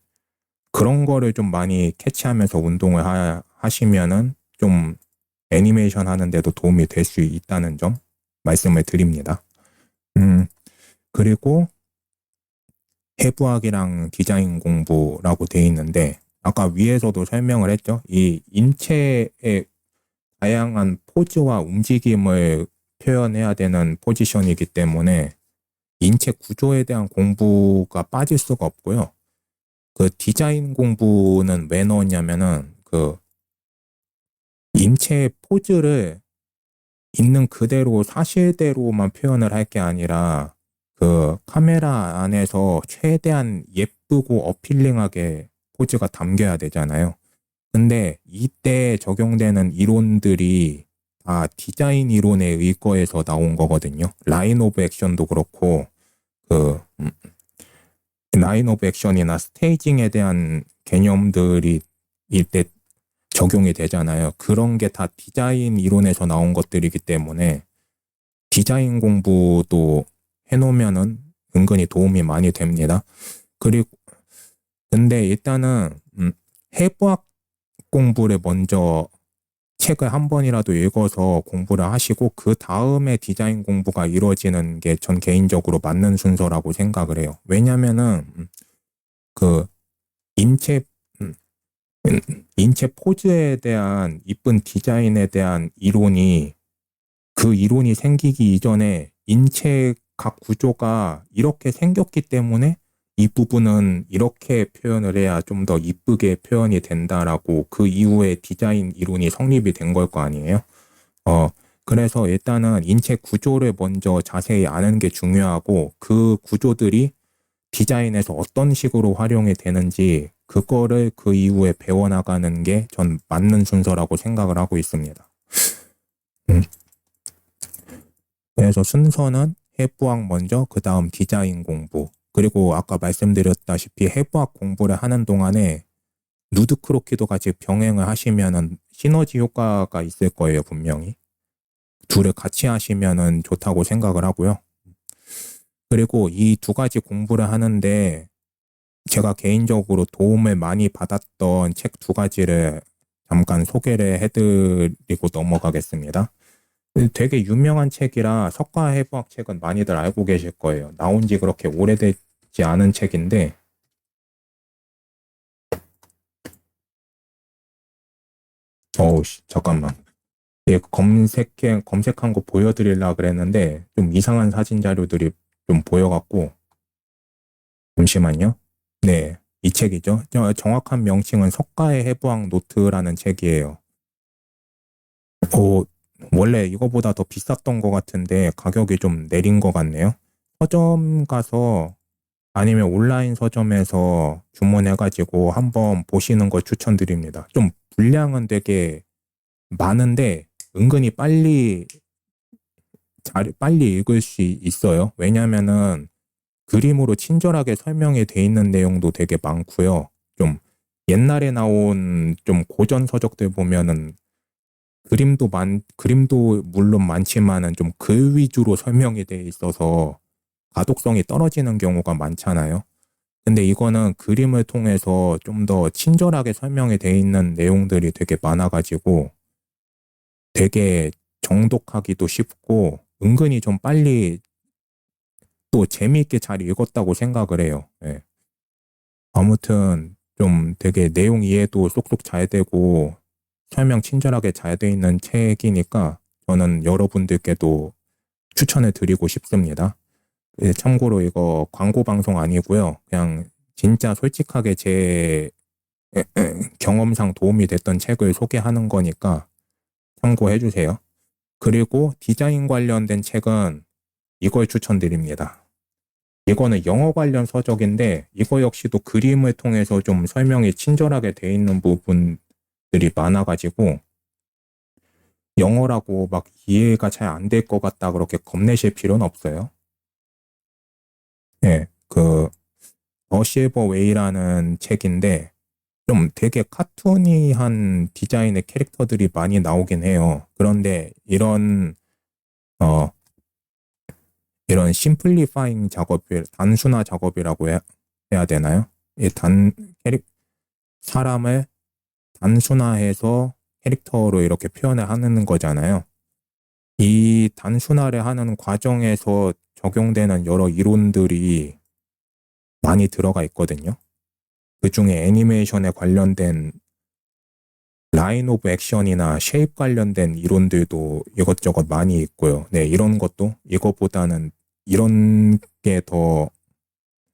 그런 거를 좀 많이 캐치하면서 운동을 하시면은 좀 애니메이션 하는데도 도움이 될 수 있다는 점 말씀을 드립니다. 그리고 해부학이랑 디자인 공부라고 돼 있는데, 아까 위에서도 설명을 했죠. 이 인체의 다양한 포즈와 움직임을 표현해야 되는 포지션이기 때문에 인체 구조에 대한 공부가 빠질 수가 없고요. 그 디자인 공부는 왜 넣었냐면은 그 인체 포즈를 있는 그대로 사실대로만 표현을 할 게 아니라 그 카메라 안에서 최대한 예쁘고 어필링하게 포즈가 담겨야 되잖아요. 근데 이때 적용되는 이론들이 다 디자인 이론에 의거해서 나온 거거든요. 라인 오브 액션도 그렇고 그 라인 오브 액션이나 스테이징에 대한 개념들이 이때 적용이 되잖아요. 그런 게 다 디자인 이론에서 나온 것들이기 때문에 디자인 공부도 해놓으면은 은근히 도움이 많이 됩니다. 그리고 근데 일단은 해부학 공부를 먼저 책을 한 번이라도 읽어서 공부를 하시고 그 다음에 디자인 공부가 이루어지는 게 전 개인적으로 맞는 순서라고 생각을 해요. 왜냐면은 그 인체 음, 인체 포즈에 대한 이쁜 디자인에 대한 이론이 그 이론이 생기기 이전에 인체 각 구조가 이렇게 생겼기 때문에 이 부분은 이렇게 표현을 해야 좀 더 이쁘게 표현이 된다라고 그 이후에 디자인 이론이 성립이 된 걸 거 아니에요? 어, 그래서 일단은 인체 구조를 먼저 자세히 아는 게 중요하고 그 구조들이 디자인에서 어떤 식으로 활용이 되는지 그거를 그 이후에 배워나가는 게 전 맞는 순서라고 생각을 하고 있습니다. 음. 그래서 순서는 해부학 먼저, 그 다음 디자인 공부. 그리고 아까 말씀드렸다시피 해부학 공부를 하는 동안에 누드 크로키도 같이 병행을 하시면은 시너지 효과가 있을 거예요, 분명히. 둘을 같이 하시면은 좋다고 생각을 하고요. 그리고 이 두 가지 공부를 하는데 제가 개인적으로 도움을 많이 받았던 책 두 가지를 잠깐 소개를 해드리고 넘어가겠습니다. 되게 유명한 책이라 석가해부학 책은 많이들 알고 계실 거예요. 나온 지 그렇게 오래되지 않은 책인데, 잠깐만. 예, 검색한 거 보여드리려고 그랬는데, 좀 이상한 사진 자료들이 좀 보여갖고, 잠시만요. 네, 이 책이죠. 정확한 명칭은 석가의 해부학 노트라는 책이에요. 어, 원래 이거보다 더 비쌌던 것 같은데, 가격이 좀 내린 것 같네요. 서점 가서 아니면 온라인 서점에서 주문해가지고 한번 보시는 걸 추천드립니다. 좀 분량은 되게 많은데 은근히 빨리 읽을 수 있어요. 왜냐면은 그림으로 친절하게 설명이 돼 있는 내용도 되게 많고요. 좀 옛날에 나온 좀 고전 서적들 보면은 그림도 물론 많지만은 좀 글 위주로 설명이 돼 있어서 가독성이 떨어지는 경우가 많잖아요. 근데 이거는 그림을 통해서 좀 더 친절하게 설명이 돼 있는 내용들이 되게 많아가지고 되게 정독하기도 쉽고 은근히 좀 빨리 또 재미있게 잘 읽었다고 생각을 해요. 예. 아무튼 좀 되게 내용 이해도 쏙쏙 잘 되고 설명 친절하게 잘 돼 있는 책이니까 저는 여러분들께도 추천을 드리고 싶습니다. 예, 참고로 이거 광고 방송 아니고요. 그냥 진짜 솔직하게 제 경험상 도움이 됐던 책을 소개하는 거니까 참고해 주세요. 그리고 디자인 관련된 책은 이걸 추천드립니다. 이거는 영어 관련 서적인데 이거 역시도 그림을 통해서 좀 설명이 친절하게 돼 있는 부분들이 많아가지고 영어라고 막 이해가 잘 안 될 것 같다 그렇게 겁내실 필요는 없어요. 예, 더 실버 웨이라는 책인데 좀 되게 카툰이한 디자인의 캐릭터들이 많이 나오긴 해요. 그런데 어, 이런 심플리파잉 단순화 작업이라고 해야 되나요? 이 사람을 단순화해서 캐릭터로 이렇게 표현을 하는 거잖아요. 이 단순화를 하는 과정에서 적용되는 여러 이론들이 많이 들어가 있거든요. 그 중에 애니메이션에 관련된 라인 오브 액션이나 쉐입 관련된 이론들도 이것저것 많이 있고요. 네, 이런 것도 이거보다는 이런 게 더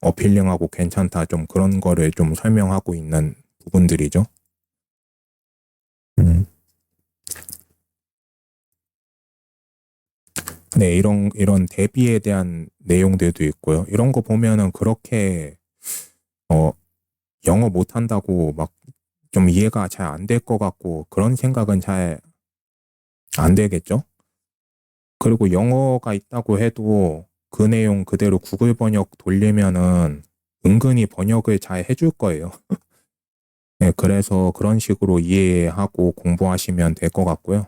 어필링하고 괜찮다. 좀 그런 거를 좀 설명하고 있는 부분들이죠. 음. 네, 이런 대비에 대한 내용들도 있고요. 이런 거 보면은 그렇게, 어, 영어 못한다고 막 좀 이해가 잘 안 될 것 같고 그런 생각은 잘 안 되겠죠? 그리고 영어가 있다고 해도 그 내용 그대로 구글 번역 돌리면은 은근히 번역을 잘 해줄 거예요. 네, 그래서 그런 식으로 이해하고 공부하시면 될 것 같고요.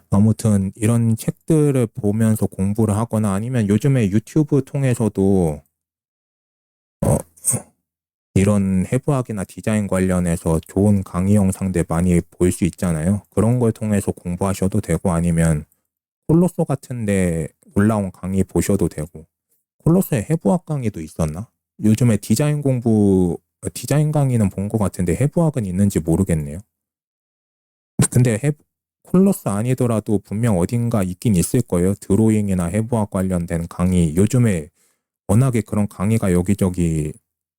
아무튼 이런 책들을 보면서 공부를 하거나 아니면 요즘에 유튜브 통해서도 어, 이런 해부학이나 디자인 관련해서 좋은 강의 영상들 많이 볼 수 있잖아요. 그런 걸 통해서 공부하셔도 되고 아니면 콜로소 같은데 올라온 강의 보셔도 되고 콜로소에 해부학 강의도 있었나? 요즘에 디자인 강의는 본 것 같은데 해부학은 있는지 모르겠네요. 근데 콜로스 아니더라도 분명 어딘가 있긴 있을 거예요. 드로잉이나 해부학 관련된 강의. 요즘에 워낙에 그런 강의가 여기저기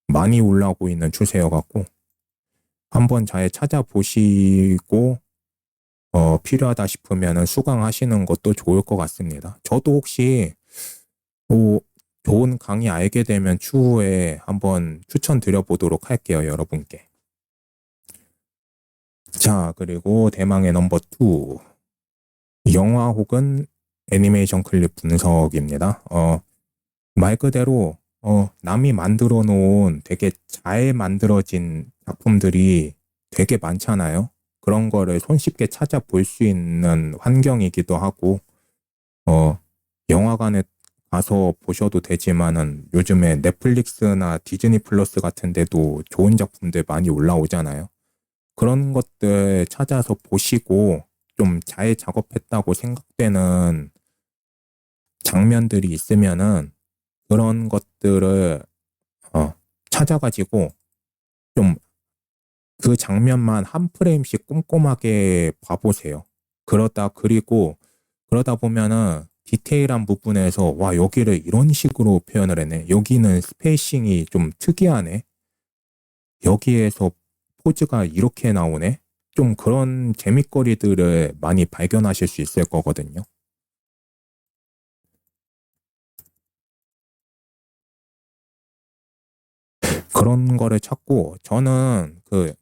많이 올라오고 있는 추세여갖고 한번 잘 찾아보시고 필요하다 싶으면 수강하시는 것도 좋을 것 같습니다. 저도 혹시 뭐 좋은 강의 알게 되면 추후에 한번 추천드려 보도록 할게요, 여러분께. 자, 그리고 대망의 넘버 2. 영화 혹은 애니메이션 클립 분석입니다. 말 그대로 남이 만들어 놓은 되게 잘 만들어진 작품들이 되게 많잖아요. 그런 거를 손쉽게 찾아볼 수 있는 환경이기도 하고, 어, 영화관에 가서 보셔도 되지만은 요즘에 넷플릭스나 디즈니 플러스 같은 데도 좋은 작품들 많이 올라오잖아요. 그런 것들 찾아서 보시고 좀 잘 작업했다고 생각되는 장면들이 있으면은 그런 것들을 어, 찾아가지고 좀 그 장면만 한 프레임씩 꼼꼼하게 봐보세요. 그러다 보면은 디테일한 부분에서 와, 여기를 이런 식으로 표현을 했네. 여기는 스페이싱이 좀 특이하네. 여기에서 포즈가 이렇게 나오네. 좀 그런 재밌거리들을 많이 발견하실 수 있을 거거든요. 그런 거를 찾고 저는 그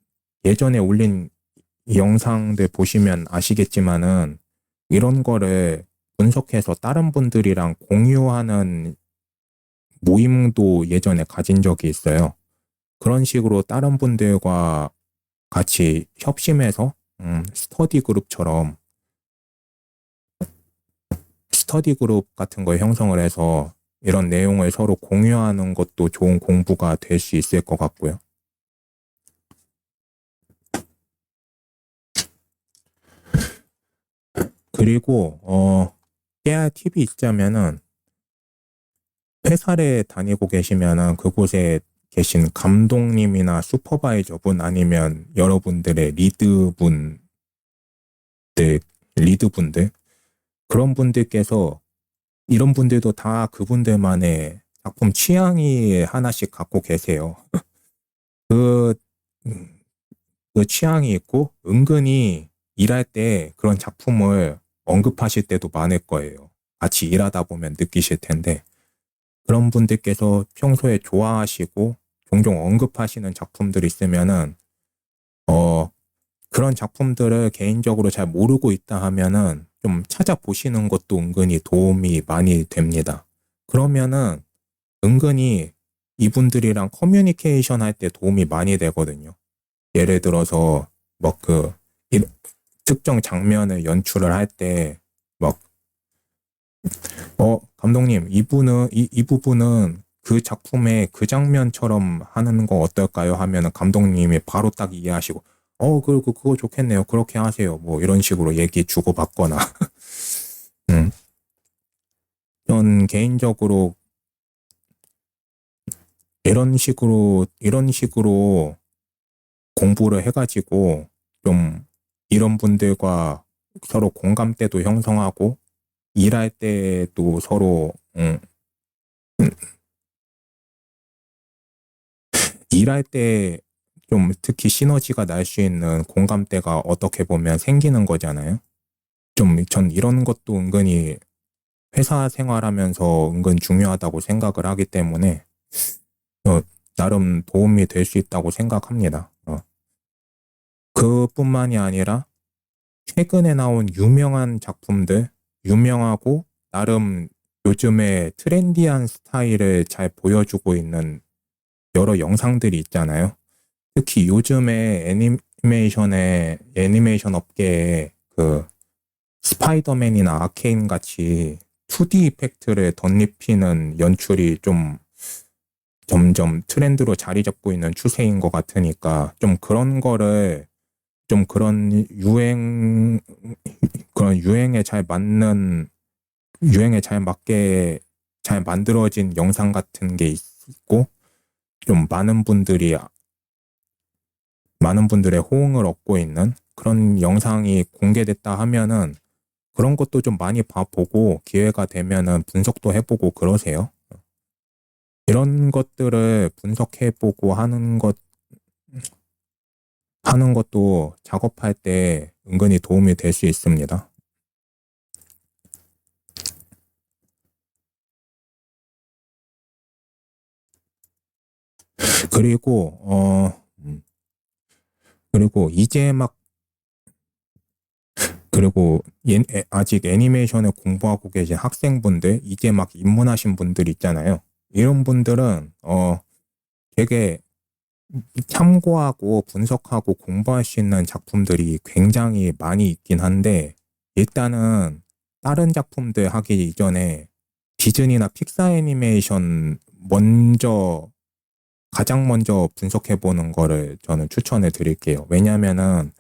예전에 올린 영상들 보시면 아시겠지만은 이런 거를 분석해서 다른 분들이랑 공유하는 모임도 예전에 가진 적이 있어요. 그런 식으로 다른 분들과 같이 협심해서 스터디 그룹 같은 걸 형성을 해서 이런 내용을 서로 공유하는 것도 좋은 공부가 될 수 있을 것 같고요. 그리고 깨알 팁이 있자면은 회사를 다니고 계시면은 그곳에 계신 감독님이나 슈퍼바이저분 아니면 여러분들의 리드분들 그런 분들께서 이런 분들도 다 그분들만의 작품 취향이 하나씩 갖고 계세요. 그, 음, 그 취향이 있고 은근히 일할 때 그런 작품을 언급하실 때도 많을 거예요. 같이 일하다 보면 느끼실 텐데 그런 분들께서 평소에 좋아하시고 종종 언급하시는 작품들이 있으면은 어 그런 작품들을 개인적으로 잘 모르고 있다 하면은 좀 찾아보시는 것도 은근히 도움이 많이 됩니다. 그러면은 은근히 이분들이랑 커뮤니케이션 할 때 도움이 많이 되거든요. 예를 들어서 뭐그 특정 장면을 연출을 할 때 막 감독님 이 부분은 그 작품의 그 장면처럼 하는 거 어떨까요? 하면은 감독님이 바로 딱 이해하시고 그거 좋겠네요. 그렇게 하세요. 뭐 이런 식으로 얘기 주고받거나 음, 전 개인적으로 이런 식으로 공부를 해가지고 좀 이런 분들과 서로 공감대도 형성하고 일할 때도 서로 일할 때 좀 특히 시너지가 날 수 있는 공감대가 어떻게 보면 생기는 거잖아요. 좀 전 이런 것도 은근히 회사 생활하면서 은근 중요하다고 생각을 하기 때문에 어, 나름 도움이 될 수 있다고 생각합니다. 그뿐만이 아니라 최근에 나온 유명한 작품들, 유명하고 나름 요즘에 트렌디한 스타일을 잘 보여주고 있는 여러 영상들이 있잖아요. 특히 요즘에 애니메이션 업계에 그 스파이더맨이나 아케인 같이 2D 이펙트를 덧입히는 연출이 좀 점점 트렌드로 자리 잡고 있는 추세인 것 같으니까 좀 그런 거를 좀 그런 유행에 잘 맞게 잘 만들어진 영상 같은 게 있고 좀 많은 분들의 호응을 얻고 있는 그런 영상이 공개됐다 하면은 그런 것도 좀 많이 봐보고 기회가 되면은 분석도 해보고 그러세요. 이런 것들을 분석해보고 하는 것도 작업할 때 은근히 도움이 될 수 있습니다. 그리고, 그리고 이제 막, 그리고 아직 애니메이션을 공부하고 계신 학생분들, 이제 막 입문하신 분들 있잖아요. 이런 분들은, 되게 참고하고 분석하고 공부할 수 있는 작품들이 굉장히 많이 있긴 한데, 일단은 다른 작품들 하기 이전에 디즈니나 픽사 애니메이션 가장 먼저 분석해 보는 거를 저는 추천해 드릴게요. 왜냐면은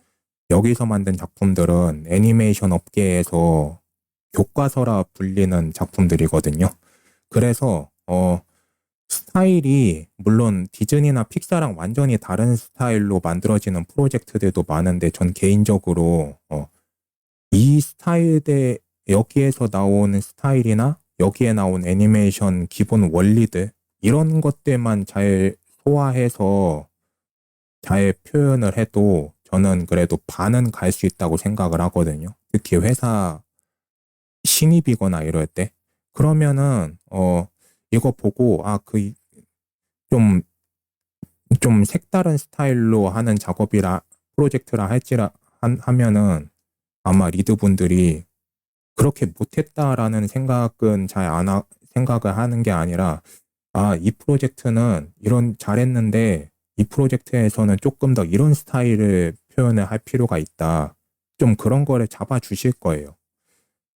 여기서 만든 작품들은 애니메이션 업계에서 교과서라 불리는 작품들이거든요. 그래서, 스타일이 물론 디즈니나 픽사랑 완전히 다른 스타일로 만들어지는 프로젝트들도 많은데 전 개인적으로 이 스타일대 여기에서 나오는 스타일이나 여기에 나온 애니메이션 기본 원리들 이런 것들만 잘 소화해서 잘 표현을 해도 저는 그래도 반은 갈 수 있다고 생각을 하거든요. 특히 회사 신입이거나 이럴 때 그러면은 이거 보고 좀 좀 색다른 스타일로 하는 작업이라 프로젝트라 하면은 아마 리드분들이 그렇게 못했다라는 생각은 생각을 하는 게 아니라 이 프로젝트는 이런 잘했는데 이 프로젝트에서는 조금 더 이런 스타일을 표현을 할 필요가 있다. 좀 그런 거를 잡아 주실 거예요.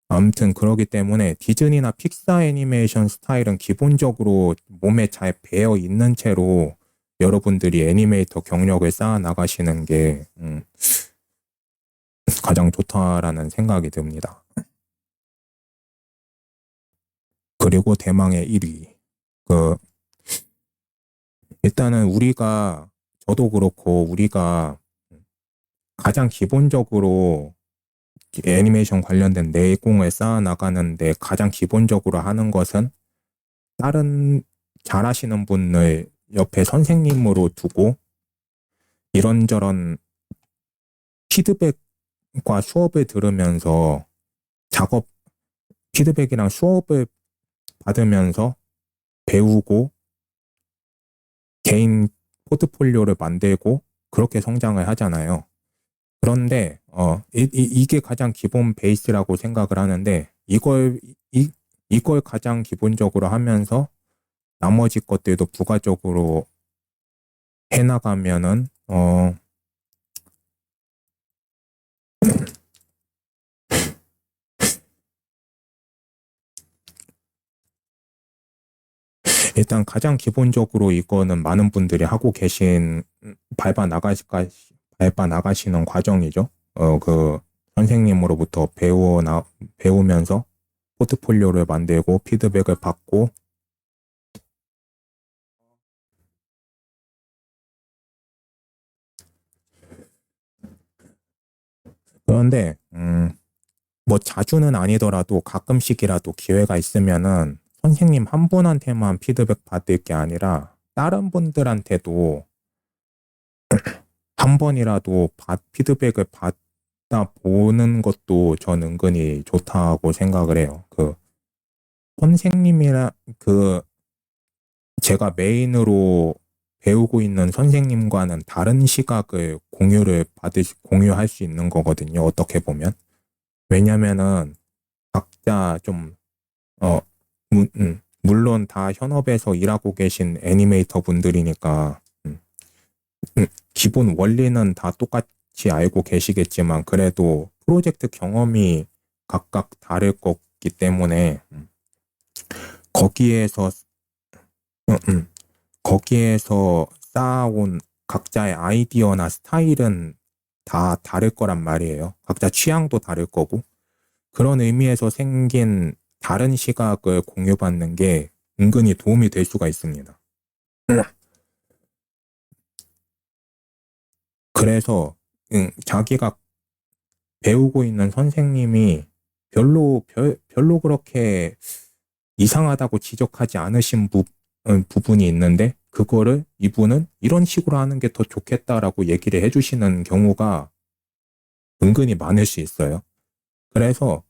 아무튼 그러기 때문에 디즈니나 픽사 애니메이션 스타일은 기본적으로 몸에 잘 배어 있는 채로 여러분들이 애니메이터 경력을 쌓아 나가시는 게 가장 좋다라는 생각이 듭니다. 그리고 대망의 1위. 일단은 저도 그렇고 우리가 가장 기본적으로 애니메이션 관련된 내공을 쌓아 나가는데 가장 기본적으로 하는 것은 다른 잘하시는 분을 옆에 선생님으로 두고 이런저런 피드백과 수업을 들으면서 작업 피드백이랑 수업을 받으면서 배우고 개인 포트폴리오를 만들고 그렇게 성장을 하잖아요. 그런데 이게 가장 기본 베이스라고 생각을 하는데 이걸 가장 기본적으로 하면서 나머지 것들도 부가적으로 해나가면은 일단 가장 기본적으로 이거는 많은 분들이 하고 계신 밟아 나가시는 과정이죠. 선생님으로부터 배우면서 포트폴리오를 만들고 피드백을 받고 그런데 뭐 자주는 아니더라도 가끔씩이라도 기회가 있으면은 선생님 한 분한테만 피드백 받을 게 아니라 다른 분들한테도 한 번이라도 피드백을 받다 보는 것도 전 은근히 좋다고 생각을 해요. 선생님이라 제가 메인으로 배우고 있는 선생님과는 다른 시각을 공유할 수 있는 거거든요. 어떻게 보면. 왜냐면은 각자 좀, 물론 다 현업에서 일하고 계신 애니메이터 분들이니까 기본 원리는 다 똑같이 알고 계시겠지만 그래도 프로젝트 경험이 각각 다를 거기 때문에 거기에서 거기에서 쌓아온 각자의 아이디어나 스타일은 다 다를 거란 말이에요. 각자 취향도 다를 거고 그런 의미에서 생긴 다른 시각을 공유받는 게 은근히 도움이 될 수가 있습니다. 그래서 자기가 배우고 있는 선생님이 별로 그렇게 이상하다고 지적하지 않으신 부분이 있는데 그거를 이분은 이런 식으로 하는 게 더 좋겠다라고 얘기를 해주시는 경우가 은근히 많을 수 있어요. 그래서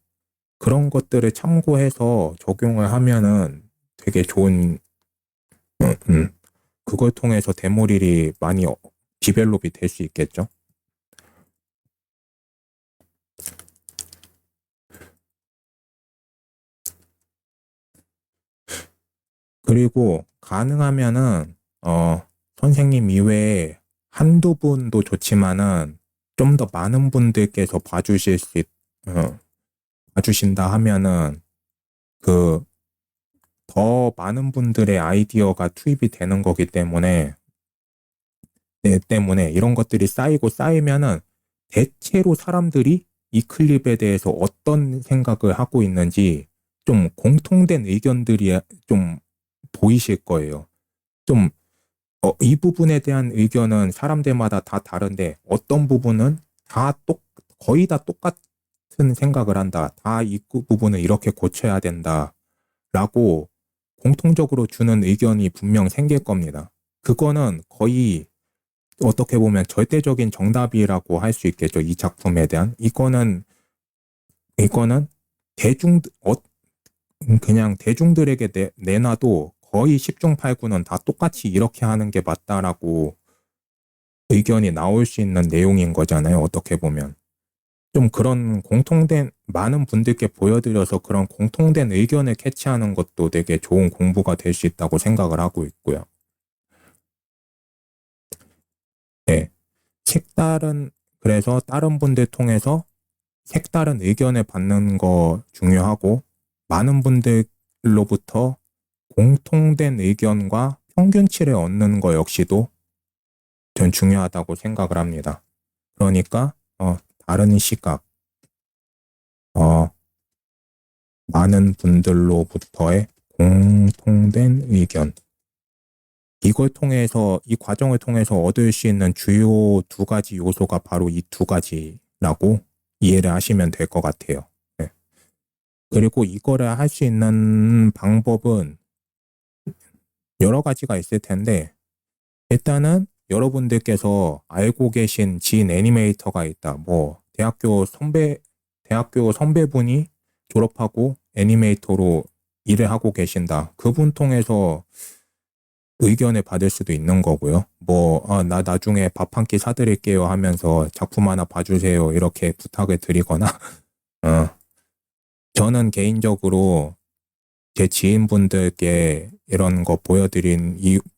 그런 것들을 참고해서 적용을 하면은 되게 좋은 그걸 통해서 데모릴이 많이 디벨롭이 될 수 있겠죠. 그리고 가능하면은 선생님 이외에 한두 분도 좋지만은 좀 더 많은 분들께서 봐주신다 하면은 그 더 많은 분들의 아이디어가 투입이 되는 거기 때문에 때문에 이런 것들이 쌓이고 쌓이면은 대체로 사람들이 이 클립에 대해서 어떤 생각을 하고 있는지 좀 공통된 의견들이 좀 보이실 거예요. 좀 이 부분에 대한 의견은 사람들마다 다 다른데 어떤 부분은 거의 다 똑같은 생각을 한다. 다 이 부분은 이렇게 고쳐야 된다. 라고 공통적으로 주는 의견이 분명 생길 겁니다. 그거는 거의 어떻게 보면 절대적인 정답이라고 할 수 있겠죠. 이 작품에 대한. 이거는 대중, 그냥 대중들에게 내놔도 거의 10중 8구는 다 똑같이 이렇게 하는 게 맞다라고 의견이 나올 수 있는 내용인 거잖아요. 어떻게 보면. 좀 그런 많은 분들께 보여드려서 그런 공통된 의견을 캐치하는 것도 되게 좋은 공부가 될 수 있다고 생각을 하고 있고요. 네. 그래서 다른 분들 통해서 색다른 의견을 받는 거 중요하고, 많은 분들로부터 공통된 의견과 평균치를 얻는 거 역시도 전 중요하다고 생각을 합니다. 그러니까, 다른 시각, 어, 많은 분들로부터의 공통된 의견. 이 과정을 통해서 얻을 수 있는 주요 두 가지 요소가 바로 이 두 가지라고 이해를 하시면 될 것 같아요. 네. 그리고 이거를 할 수 있는 방법은 여러 가지가 있을 텐데, 일단은 여러분들께서 알고 계신 지인 애니메이터가 있다. 뭐, 대학교 선배분이 졸업하고 애니메이터로 일을 하고 계신다. 그분 통해서 의견을 받을 수도 있는 거고요. 뭐, 나 나중에 밥 한 끼 사드릴게요 하면서 작품 하나 봐주세요. 이렇게 부탁을 드리거나, 어, 저는 개인적으로 제 지인분들께 이런 거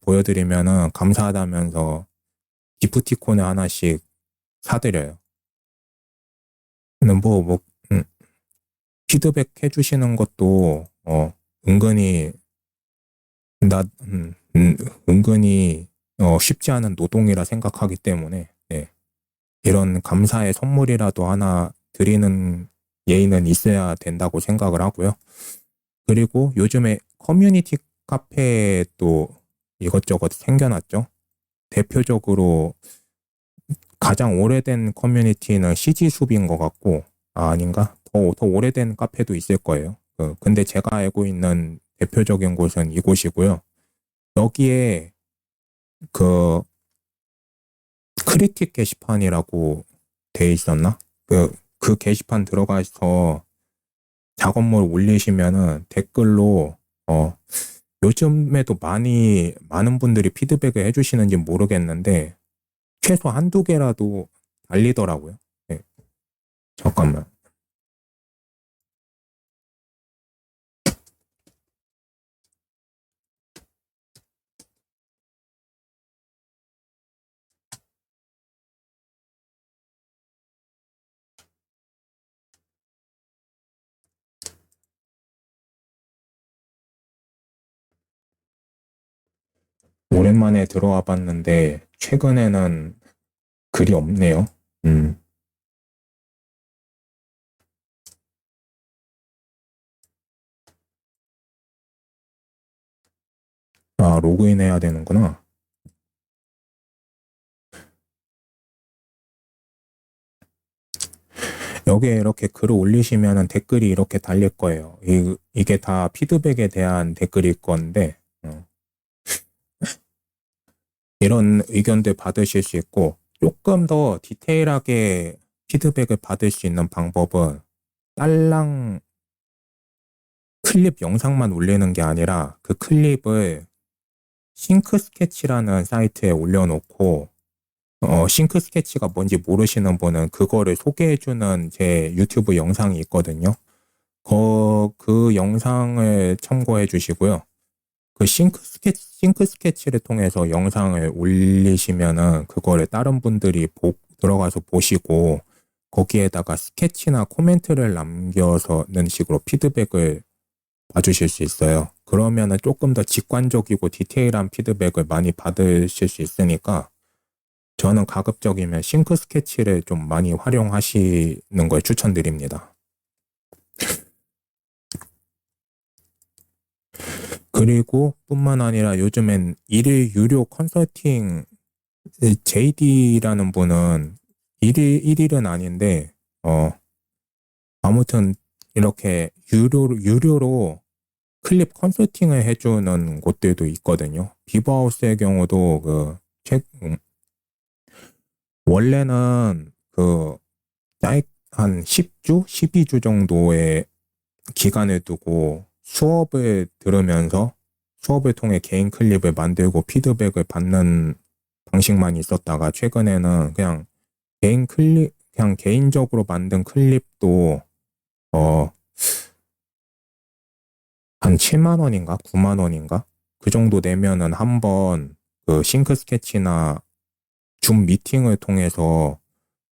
보여드리면은 감사하다면서 기프티콘을 하나씩 사드려요. 근데 음, 피드백 해주시는 것도, 은근히, 나, 은근히, 쉽지 않은 노동이라 생각하기 때문에, 네. 이런 감사의 선물이라도 하나 드리는 예의는 있어야 된다고 생각을 하고요. 그리고 요즘에 커뮤니티 카페도 이것저것 생겨났죠. 대표적으로 가장 오래된 커뮤니티는 CG숲인 것 같고, 아닌가? 더 오래된 카페도 있을 거예요. 근데 제가 알고 있는 대표적인 곳은 이곳이고요. 여기에 그 크리틱 게시판이라고 돼 있었나? 그 게시판 들어가서 작업물 올리시면은 댓글로, 요즘에도 많은 분들이 피드백을 해주시는지 모르겠는데, 최소 한두 개라도 달리더라고요. 네, 잠깐만. 오랜만에 들어와 봤는데, 최근에는 글이 없네요. 음. 아, 로그인 해야 되는구나. 여기에 이렇게 글을 올리시면 댓글이 이렇게 달릴 거예요. 이게 다 피드백에 대한 댓글일 건데, 이런 의견들 받으실 수 있고, 조금 더 디테일하게 피드백을 받을 수 있는 방법은 딸랑 클립 영상만 올리는 게 아니라 그 클립을 싱크 스케치라는 사이트에 올려놓고 싱크 스케치가 뭔지 모르시는 분은 그거를 소개해주는 제 유튜브 영상이 있거든요. 그 영상을 참고해 주시고요. 그 싱크 스케치를 통해서 영상을 올리시면은 그거를 다른 분들이 들어가서 보시고 거기에다가 스케치나 코멘트를 남겨서는 식으로 피드백을 봐주실 수 있어요. 그러면은 조금 더 직관적이고 디테일한 피드백을 많이 받으실 수 있으니까 저는 가급적이면 싱크 스케치를 좀 많이 활용하시는 걸 추천드립니다. 그리고 뿐만 아니라 요즘엔 일일 유료 컨설팅 JD라는 분은 일일은 아닌데 아무튼 이렇게 유료로 클립 컨설팅을 해주는 곳들도 있거든요. 비버하우스의 경우도 원래는 한 10주, 12주 정도의 기간을 두고 수업을 통해 개인 클립을 만들고 피드백을 받는 방식만 있었다가 최근에는 그냥 개인적으로 만든 클립도 한 7만 원인가 9만 원인가 그 정도 내면은 한번 그 싱크 스케치나 줌 미팅을 통해서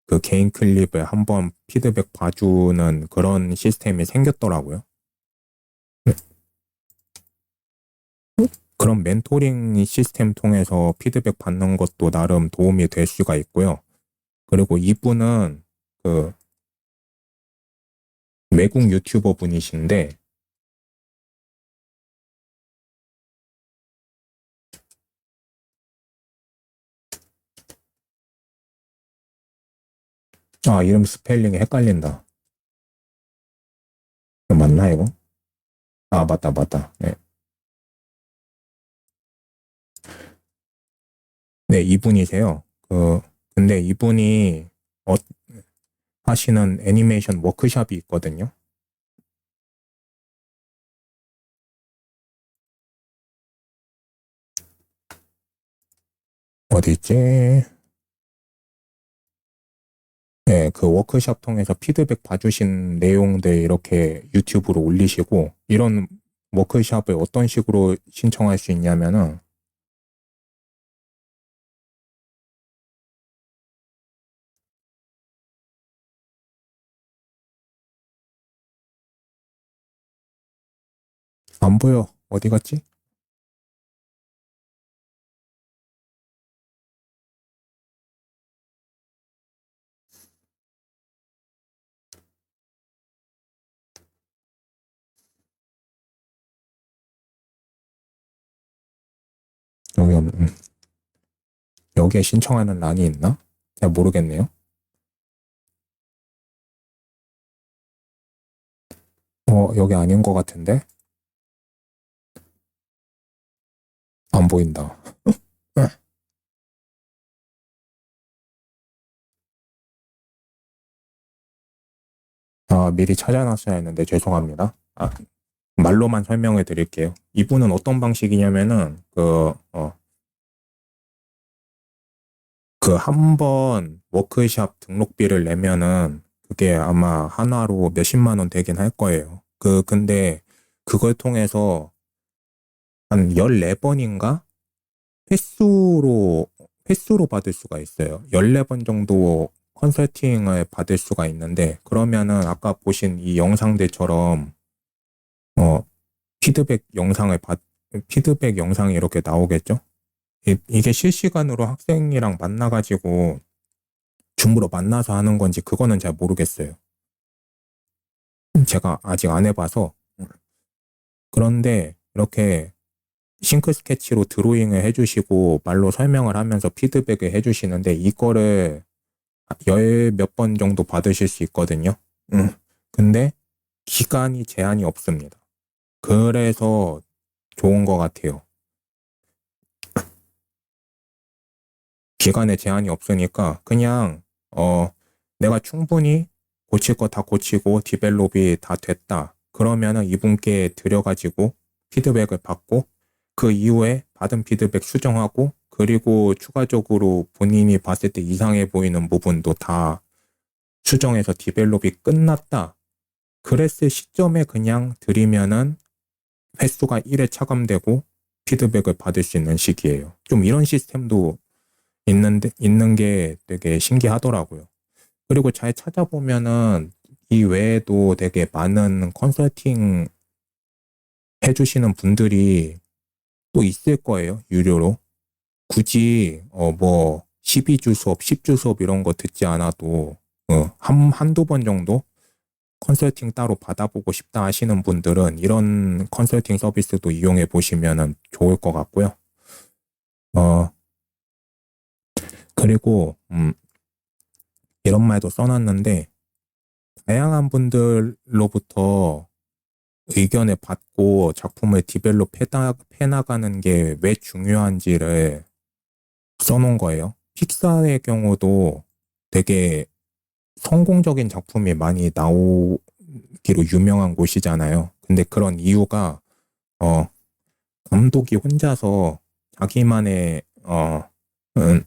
그 개인 클립을 한번 피드백 봐주는 그런 시스템이 생겼더라고요. 그런 멘토링 시스템 통해서 피드백 받는 것도 나름 도움이 될 수가 있고요. 그리고 이분은 그 외국 유튜버 분이신데, 아, 이름 스펠링이 헷갈린다. 이거 맞나, 이거? 아, 맞다, 맞다. 네. 네, 이분이세요. 근데 이분이 어, 하시는 애니메이션 워크숍이 있거든요. 어디 있지? 네, 그 워크숍 통해서 피드백 봐주신 내용들 이렇게 유튜브로 올리시고, 이런 워크숍을 어떤 식으로 신청할 수 있냐면은, 안 보여. 어디 갔지? 여기 여기에 신청하는 란이 있나? 잘 모르겠네요. 여기 아닌 것 같은데? 안 보인다. 아, 미리 찾아놨어야 했는데 죄송합니다. 아, 말로만 설명을 드릴게요. 이분은 어떤 방식이냐면은, 한 번 워크샵 등록비를 내면은 그게 아마 하나로 몇십만 원 되긴 할 거예요. 근데 그걸 통해서 한 14번인가? 횟수로, 횟수로 받을 수가 있어요. 14번 정도 컨설팅을 받을 수가 있는데, 그러면은 아까 보신 이 영상들처럼, 어, 피드백 영상이 이렇게 나오겠죠? 이게 실시간으로 학생이랑 만나가지고 줌으로 만나서 하는 건지 그거는 잘 모르겠어요. 제가 아직 안 해봐서. 그런데 이렇게 싱크 스케치로 드로잉을 해주시고 말로 설명을 하면서 피드백을 해주시는데 이거를 열 몇 번 정도 받으실 수 있거든요. 근데 기간이 제한이 없습니다. 그래서 좋은 것 같아요. 기간에 제한이 없으니까 그냥 내가 충분히 고칠 거 다 고치고 디벨롭이 다 됐다. 그러면은 이분께 드려가지고 피드백을 받고 그 이후에 받은 피드백 수정하고 그리고 추가적으로 본인이 봤을 때 이상해 보이는 부분도 다 수정해서 디벨롭이 끝났다. 그랬을 시점에 그냥 드리면은 횟수가 1에 차감되고 피드백을 받을 수 있는 시기예요. 좀 이런 시스템도 있는 게 되게 신기하더라고요. 그리고 잘 찾아보면은 이 외에도 되게 많은 컨설팅 해주시는 분들이 또 있을 거예요. 유료로. 굳이 뭐 12주 수업, 10주 수업 이런 거 듣지 않아도 한두 번 정도 컨설팅 따로 받아보고 싶다 하시는 분들은 이런 컨설팅 서비스도 이용해 보시면 좋을 것 같고요. 그리고 이런 말도 써놨는데 다양한 분들로부터 의견을 받고 작품을 디벨롭 해나가는 게 왜 중요한지를 써놓은 거예요. 픽사의 경우도 되게 성공적인 작품이 많이 나오기로 유명한 곳이잖아요. 근데 그런 이유가 어, 감독이 혼자서 자기만의 음,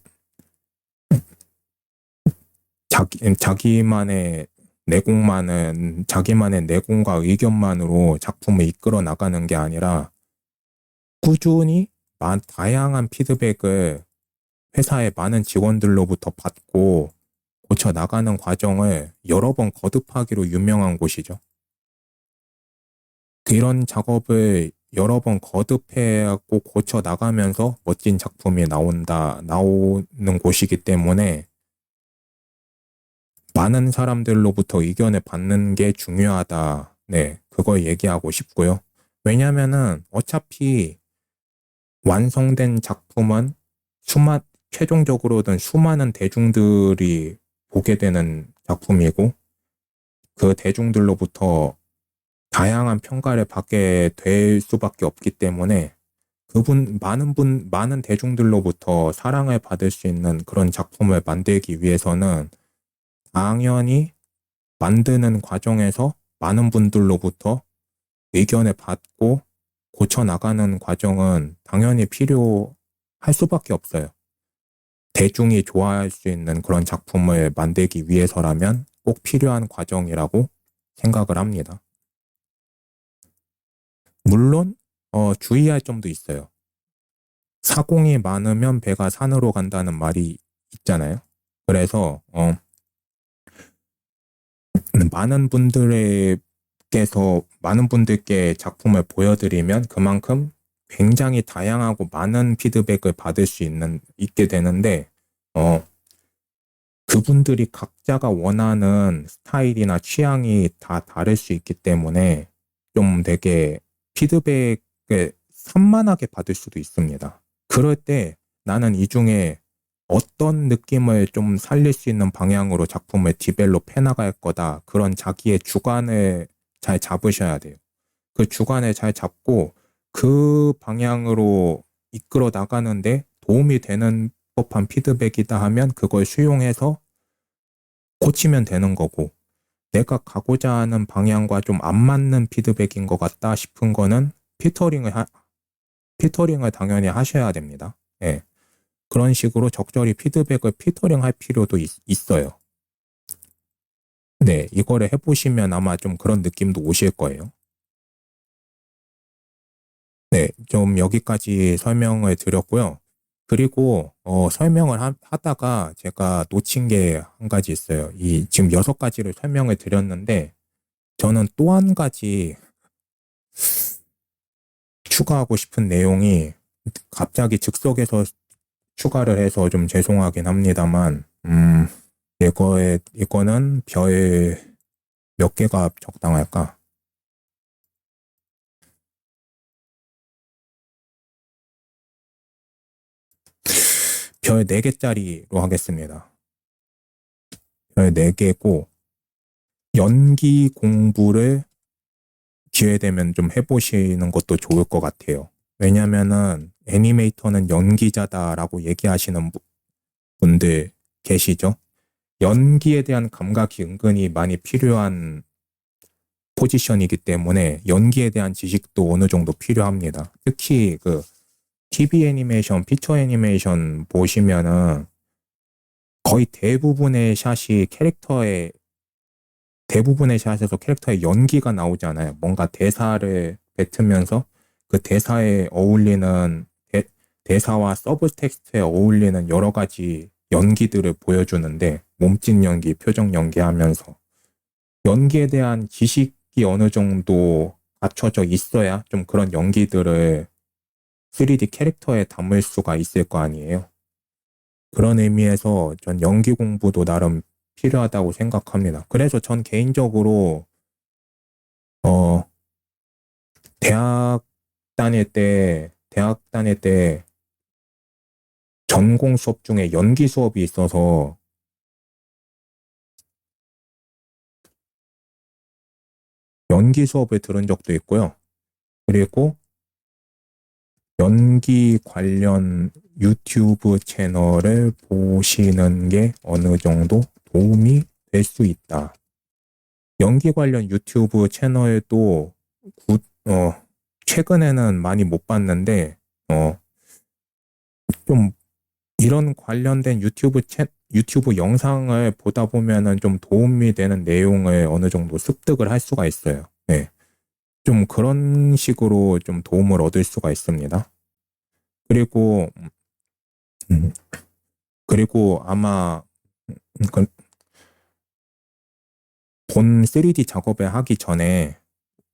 자기만의 내공과 의견만으로 작품을 이끌어 나가는 게 아니라 꾸준히 다양한 피드백을 회사의 많은 직원들로부터 받고 고쳐 나가는 과정을 여러 번 거듭하기로 유명한 곳이죠. 그런 작업을 여러 번 거듭해고 고쳐 나가면서 멋진 작품이 나오는 곳이기 때문에 많은 사람들로부터 의견을 받는 게 중요하다. 네, 그걸 얘기하고 싶고요. 왜냐면은 어차피 완성된 작품은 최종적으로는 수많은 대중들이 보게 되는 작품이고 그 대중들로부터 다양한 평가를 받게 될 수밖에 없기 때문에 많은 대중들로부터 사랑을 받을 수 있는 그런 작품을 만들기 위해서는 당연히 만드는 과정에서 많은 분들로부터 의견을 받고 고쳐 나가는 과정은 당연히 필요할 수밖에 없어요. 대중이 좋아할 수 있는 그런 작품을 만들기 위해서라면 꼭 필요한 과정이라고 생각을 합니다. 물론 주의할 점도 있어요. 사공이 많으면 배가 산으로 간다는 말이 있잖아요. 그래서 많은 분들께 작품을 보여드리면 그만큼 굉장히 다양하고 많은 피드백을 받을 수 있게 되는데, 그분들이 각자가 원하는 스타일이나 취향이 다 다를 수 있기 때문에 좀 되게 피드백을 산만하게 받을 수도 있습니다. 그럴 때 나는 이 중에 어떤 느낌을 좀 살릴 수 있는 방향으로 작품을 디벨롭 해나갈 거다. 그런 자기의 주관을 잘 잡으셔야 돼요. 그 주관을 잘 잡고 그 방향으로 이끌어 나가는데 도움이 되는 법한 피드백이다 하면 그걸 수용해서 고치면 되는 거고 내가 가고자 하는 방향과 좀 안 맞는 피드백인 것 같다 싶은 거는 피터링을 당연히 하셔야 됩니다. 예. 그런 식으로 적절히 피드백을 피터링 할 필요도 있어요. 네, 이거를 해보시면 아마 좀 그런 느낌도 오실 거예요. 네, 좀 여기까지 설명을 드렸고요. 그리고 설명을 하다가 제가 놓친 게 한 가지 있어요. 지금 6가지를 설명을 드렸는데 저는 또 한 가지 추가하고 싶은 내용이 갑자기 즉석에서 추가를 해서 좀 죄송하긴 합니다만, 이거는 별 몇 개가 적당할까? 별 4개짜리로 하겠습니다. 별 4개고, 연기 공부를 기회 되면 좀 해보시는 것도 좋을 것 같아요. 왜냐면은 애니메이터는 연기자다라고 얘기하시는 분들 계시죠? 연기에 대한 감각이 은근히 많이 필요한 포지션이기 때문에 연기에 대한 지식도 어느 정도 필요합니다. 특히 그 TV 애니메이션, 피처 애니메이션 보시면은 거의 대부분의 샷에서 캐릭터의 연기가 나오잖아요. 뭔가 대사를 뱉으면서 그 대사에 어울리는 대사와 서브 텍스트에 어울리는 여러 가지 연기들을 보여주는데 몸짓 연기, 표정 연기하면서 연기에 대한 지식이 어느 정도 갖춰져 있어야 좀 그런 연기들을 3D 캐릭터에 담을 수가 있을 거 아니에요. 그런 의미에서 전 연기 공부도 나름 필요하다고 생각합니다. 그래서 전 개인적으로 어 대학 다닐 때 전공 수업 중에 연기 수업이 있어서 연기 수업을 들은 적도 있고요. 그리고 연기 관련 유튜브 채널을 보시는 게 어느 정도 도움이 될 수 있다. 연기 관련 유튜브 채널도 구- 어, 최근에는 많이 못 봤는데, 좀 이런 관련된 유튜브 영상을 보다 보면은 좀 도움이 되는 내용을 어느 정도 습득을 할 수가 있어요. 네. 좀 그런 식으로 좀 도움을 얻을 수가 있습니다. 그리고, 음, 그리고 아마 그 본 3D 작업을 하기 전에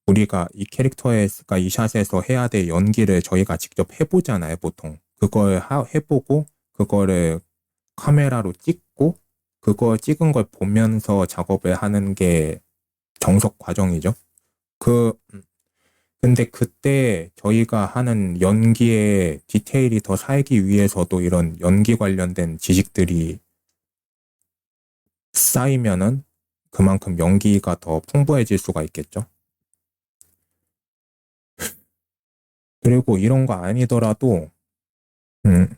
우리가 이 캐릭터가 이 샷에서 해야 될 연기를 저희가 직접 해보잖아요, 보통. 그걸 해보고, 그거를 카메라로 찍고, 그거 찍은 걸 보면서 작업을 하는 게 정석 과정이죠. 그, 근데 그때 저희가 하는 연기의 디테일이 더 살기 위해서도 이런 연기 관련된 지식들이 쌓이면은 그만큼 연기가 더 풍부해질 수가 있겠죠. 그리고 이런 거 아니더라도, 음,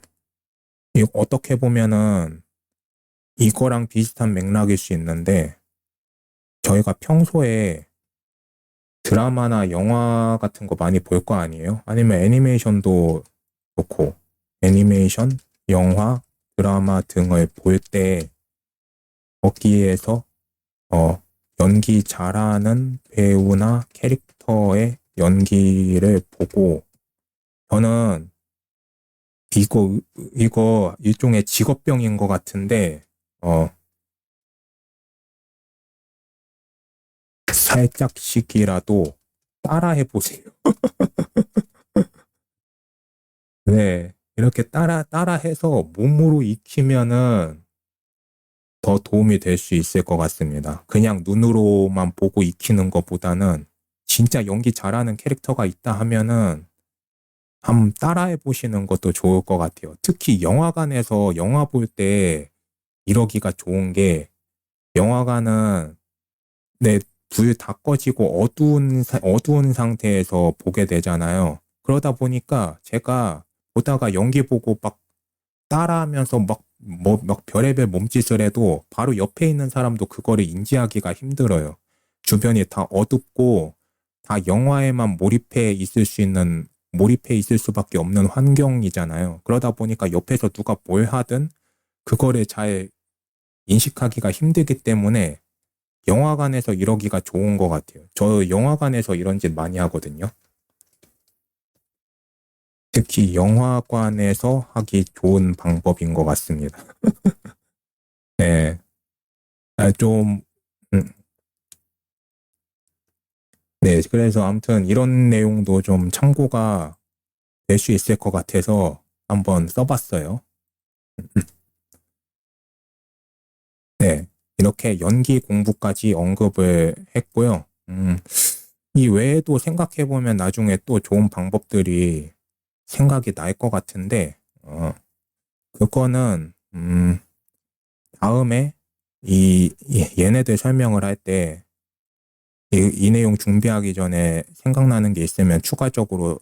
어떻게 보면은 이거랑 비슷한 맥락일 수 있는데, 저희가 평소에 드라마나 영화 같은 거 많이 볼 거 아니에요? 아니면 애니메이션도 좋고, 애니메이션, 영화, 드라마 등을 볼 때, 거기에서, 어, 연기 잘하는 배우나 캐릭터의 연기를 보고, 저는 이거 일종의 직업병인 것 같은데, 어, 살짝씩이라도 따라해 보세요. 네. 이렇게 따라해서 몸으로 익히면은 더 도움이 될 수 있을 것 같습니다. 그냥 눈으로만 보고 익히는 것보다는 진짜 연기 잘하는 캐릭터가 있다 하면은 한번 따라해 보시는 것도 좋을 것 같아요. 특히 영화관에서 영화 볼 때 이러기가 좋은 게 영화관은 네, 불 다 꺼지고 어두운 상태에서 보게 되잖아요. 그러다 보니까 제가 보다가 연기 보고 막 따라하면서 막 별의별 몸짓을 해도 바로 옆에 있는 사람도 그거를 인지하기가 힘들어요. 주변이 다 어둡고 다 영화에만 몰입해 있을 수밖에 없는 환경이잖아요. 그러다 보니까 옆에서 누가 뭘 하든 그거를 잘 인식하기가 힘들기 때문에 영화관에서 이러기가 좋은 것 같아요. 저 영화관에서 이런 짓 많이 하거든요. 특히 영화관에서 하기 좋은 방법인 것 같습니다. 네. 좀, 음, 네. 그래서 아무튼 이런 내용도 좀 참고가 될 수 있을 것 같아서 한번 써봤어요. 네, 이렇게 연기 공부까지 언급을 했고요. 이 외에도 생각해보면 나중에 또 좋은 방법들이 생각이 날 것 같은데, 그거는, 다음에 얘네들 설명을 할 때, 이 내용 준비하기 전에 생각나는 게 있으면 추가적으로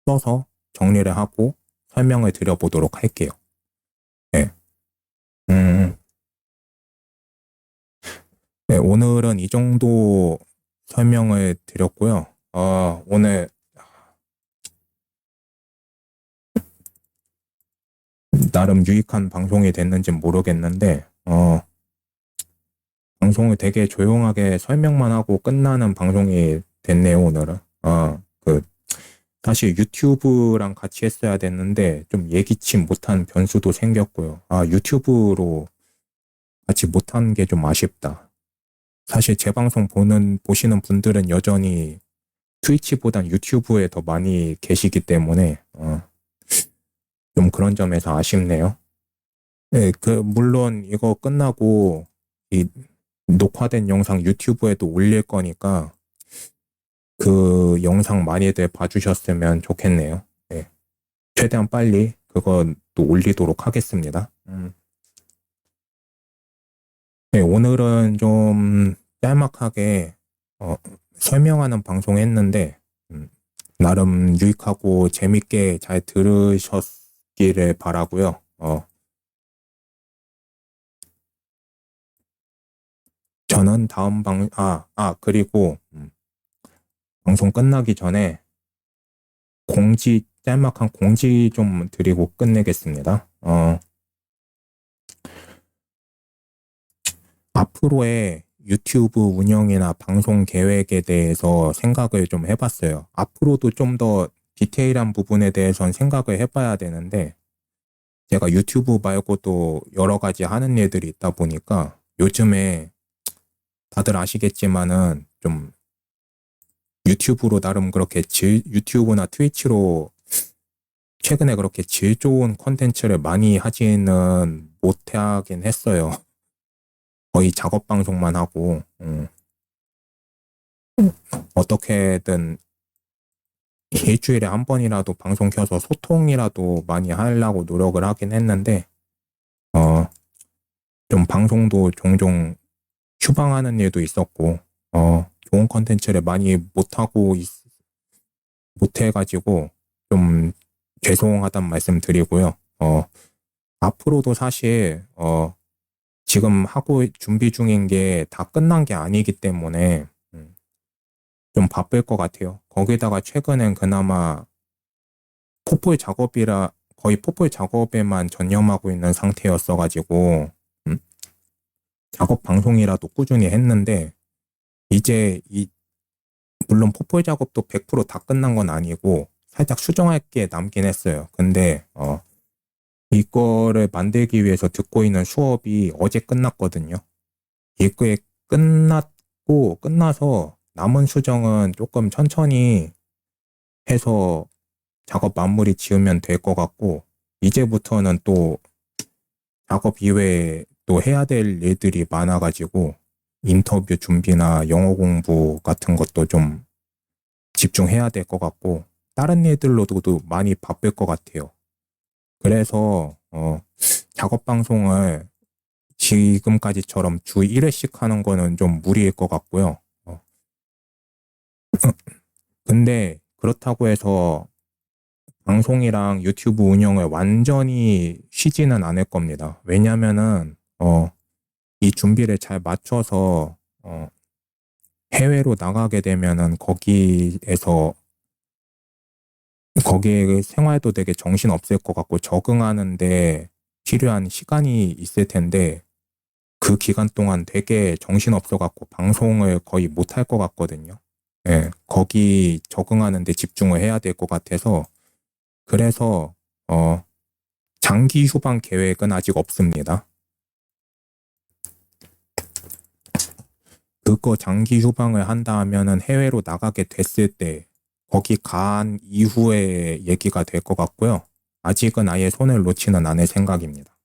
써서 정리를 하고 설명을 드려보도록 할게요. 네. 음, 네, 오늘은 이 정도 설명을 드렸고요. 오늘 나름 유익한 방송이 됐는지 모르겠는데, 방송을 되게 조용하게 설명만 하고 끝나는 방송이 됐네요, 오늘은. 사실 유튜브랑 같이 했어야 됐는데, 좀 예기치 못한 변수도 생겼고요. 유튜브로 같이 못한 게 좀 아쉽다. 사실 제 방송 보시는 분들은 여전히 트위치보단 유튜브에 더 많이 계시기 때문에, 좀 그런 점에서 아쉽네요. 네, 물론 이거 끝나고 이 녹화된 영상 유튜브에도 올릴 거니까 그 영상 많이들 봐주셨으면 좋겠네요. 네, 최대한 빨리 그건 또 올리도록 하겠습니다. 네, 오늘은 좀 짤막하게 어, 설명하는 방송 했는데 나름 유익하고 재밌게 잘 들으셨기를 바라고요. 저는 다음 그리고 방송 끝나기 전에 짤막한 공지 좀 드리고 끝내겠습니다. 앞으로의 유튜브 운영이나 방송 계획에 대해서 생각을 좀 해봤어요. 앞으로도 좀 더 디테일한 부분에 대해서는 생각을 해봐야 되는데, 제가 유튜브 말고도 여러 가지 하는 일들이 있다 보니까 요즘에 다들 아시겠지만은 좀 유튜브로 나름 그렇게 유튜브나 트위치로 최근에 그렇게 질 좋은 콘텐츠를 많이 하지는 못하긴 했어요. 거의 작업 방송만 하고, 어떻게든 일주일에 한 번이라도 방송 켜서 소통이라도 많이 하려고 노력을 하긴 했는데, 어, 좀 방송도 종종 휴방하는 일도 있었고, 좋은 콘텐츠를 많이 못해가지고, 좀 죄송하단 말씀 드리고요. 앞으로도 사실, 지금 하고 준비 중인 게 다 끝난 게 아니기 때문에, 좀 바쁠 것 같아요. 거기다가 최근엔 그나마 포폴 작업이라 거의 포폴 작업에만 전념하고 있는 상태였어가지고, 음, 작업 방송이라도 꾸준히 했는데, 이제 물론 포폴 작업도 100%다 끝난 건 아니고, 살짝 수정할 게 남긴 했어요. 근데, 이거를 만들기 위해서 듣고 있는 수업이 어제 끝났거든요. 이게 끝나서 남은 수정은 조금 천천히 해서 작업 마무리 지으면 될 것 같고, 이제부터는 또 작업 이외에 또 해야 될 일들이 많아가지고, 인터뷰 준비나 영어 공부 같은 것도 좀 집중해야 될 것 같고, 다른 일들로도 많이 바쁠 것 같아요. 그래서, 작업 방송을 지금까지처럼 주 1회씩 하는 거는 좀 무리일 것 같고요. 근데 그렇다고 해서 방송이랑 유튜브 운영을 완전히 쉬지는 않을 겁니다. 왜냐면은, 이 준비를 잘 맞춰서, 해외로 나가게 되면은 거기에 생활도 되게 정신 없을 것 같고 적응하는데 필요한 시간이 있을 텐데 그 기간 동안 되게 정신 없어갖고 방송을 거의 못할 것 같거든요. 예, 거기 적응하는데 집중을 해야 될 것 같아서 그래서, 장기 휴방 계획은 아직 없습니다. 그거 장기 휴방을 한다 하면은 해외로 나가게 됐을 때 거기 간 이후에 얘기가 될 것 같고요. 아직은 아예 손을 놓지는 않을 생각입니다.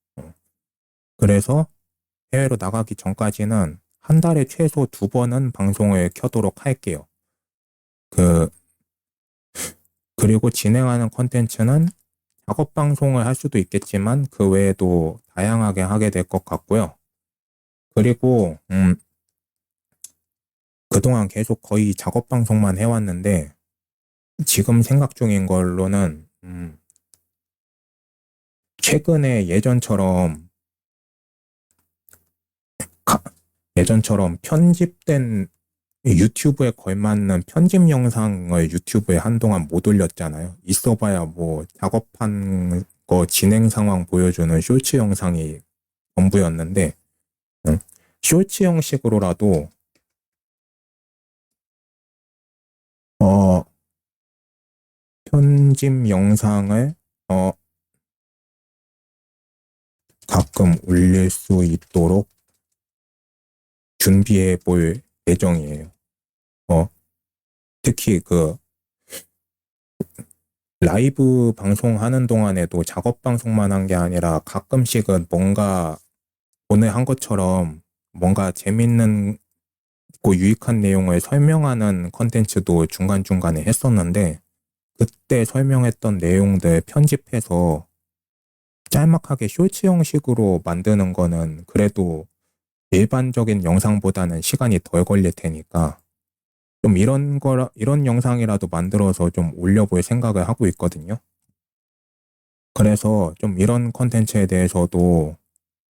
그래서 해외로 나가기 전까지는 한 달에 최소 2번은 방송을 켜도록 할게요. 그리고 진행하는 컨텐츠는 작업 방송을 할 수도 있겠지만 그 외에도 다양하게 하게 될 것 같고요. 그리고 그동안 계속 거의 작업 방송만 해왔는데 지금 생각 중인 걸로는 최근에 예전처럼 편집된 유튜브에 걸맞는 편집 영상을 유튜브에 한동안 못 올렸잖아요. 있어봐야 뭐 작업한 거 진행 상황 보여주는 쇼츠 영상이 전부였는데 쇼츠 형식으로라도 어, 편집 영상을 가끔 올릴 수 있도록 준비해 볼 예정이에요. 특히 라이브 방송하는 동안에도 작업 방송만 한 게 아니라 가끔씩은 뭔가 오늘 한 것처럼 뭔가 재밌는 유익한 내용을 설명하는 컨텐츠도 중간중간에 했었는데 그때 설명했던 내용들 편집해서 짤막하게 쇼츠 형식으로 만드는 거는 그래도 일반적인 영상보다는 시간이 덜 걸릴 테니까 좀 이런 영상이라도 만들어서 좀 올려볼 생각을 하고 있거든요. 그래서 좀 이런 컨텐츠에 대해서도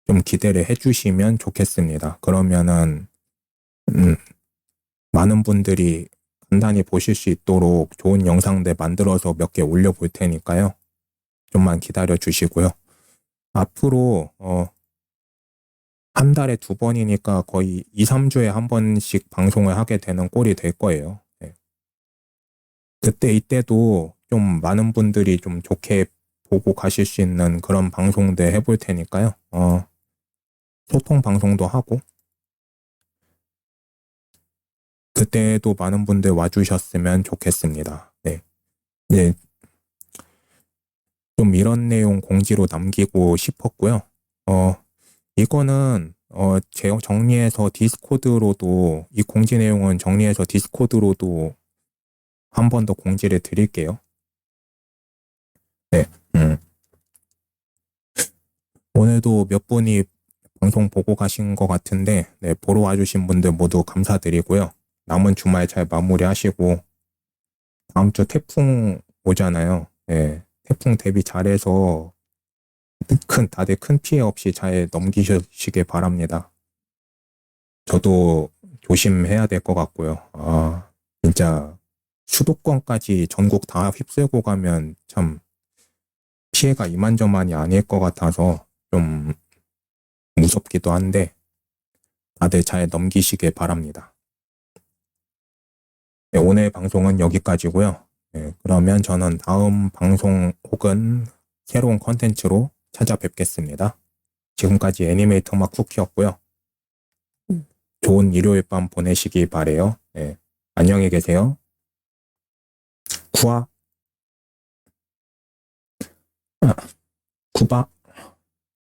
좀 기대를 해주시면 좋겠습니다. 그러면은, 많은 분들이 간단히 보실 수 있도록 좋은 영상들 만들어서 몇 개 올려볼 테니까요. 좀만 기다려 주시고요. 앞으로, 한 달에 2번이니까 거의 2, 3주에 한 번씩 방송을 하게 되는 꼴이 될 거예요. 네. 이때도 좀 많은 분들이 좀 좋게 보고 가실 수 있는 그런 방송들 해볼 테니까요. 소통 방송도 하고, 그때도 많은 분들 와주셨으면 좋겠습니다. 네. 네. 좀 이런 내용 공지로 남기고 싶었고요. 이거는, 정리해서 디스코드로도, 이 공지 내용은 정리해서 디스코드로도 한 번 더 공지를 드릴게요. 네. 오늘도 몇 분이 방송 보고 가신 것 같은데, 네, 보러 와주신 분들 모두 감사드리고요. 남은 주말 잘 마무리하시고, 다음 주 태풍 오잖아요. 네, 태풍 대비 잘해서 다들 큰 피해 없이 잘 넘기시길 바랍니다. 저도 조심해야 될 것 같고요. 진짜 수도권까지 전국 다 휩쓸고 가면 참 피해가 이만저만이 아닐 것 같아서 좀 무섭기도 한데 다들 잘 넘기시길 바랍니다. 네, 오늘 방송은 여기까지고요. 네, 그러면 저는 다음 방송 혹은 새로운 컨텐츠로 찾아뵙겠습니다. 지금까지 애니메이터 막 쿠키였고요. 좋은 일요일 밤 보내시기 바래요. 네, 안녕히 계세요. 쿠아, 쿠바.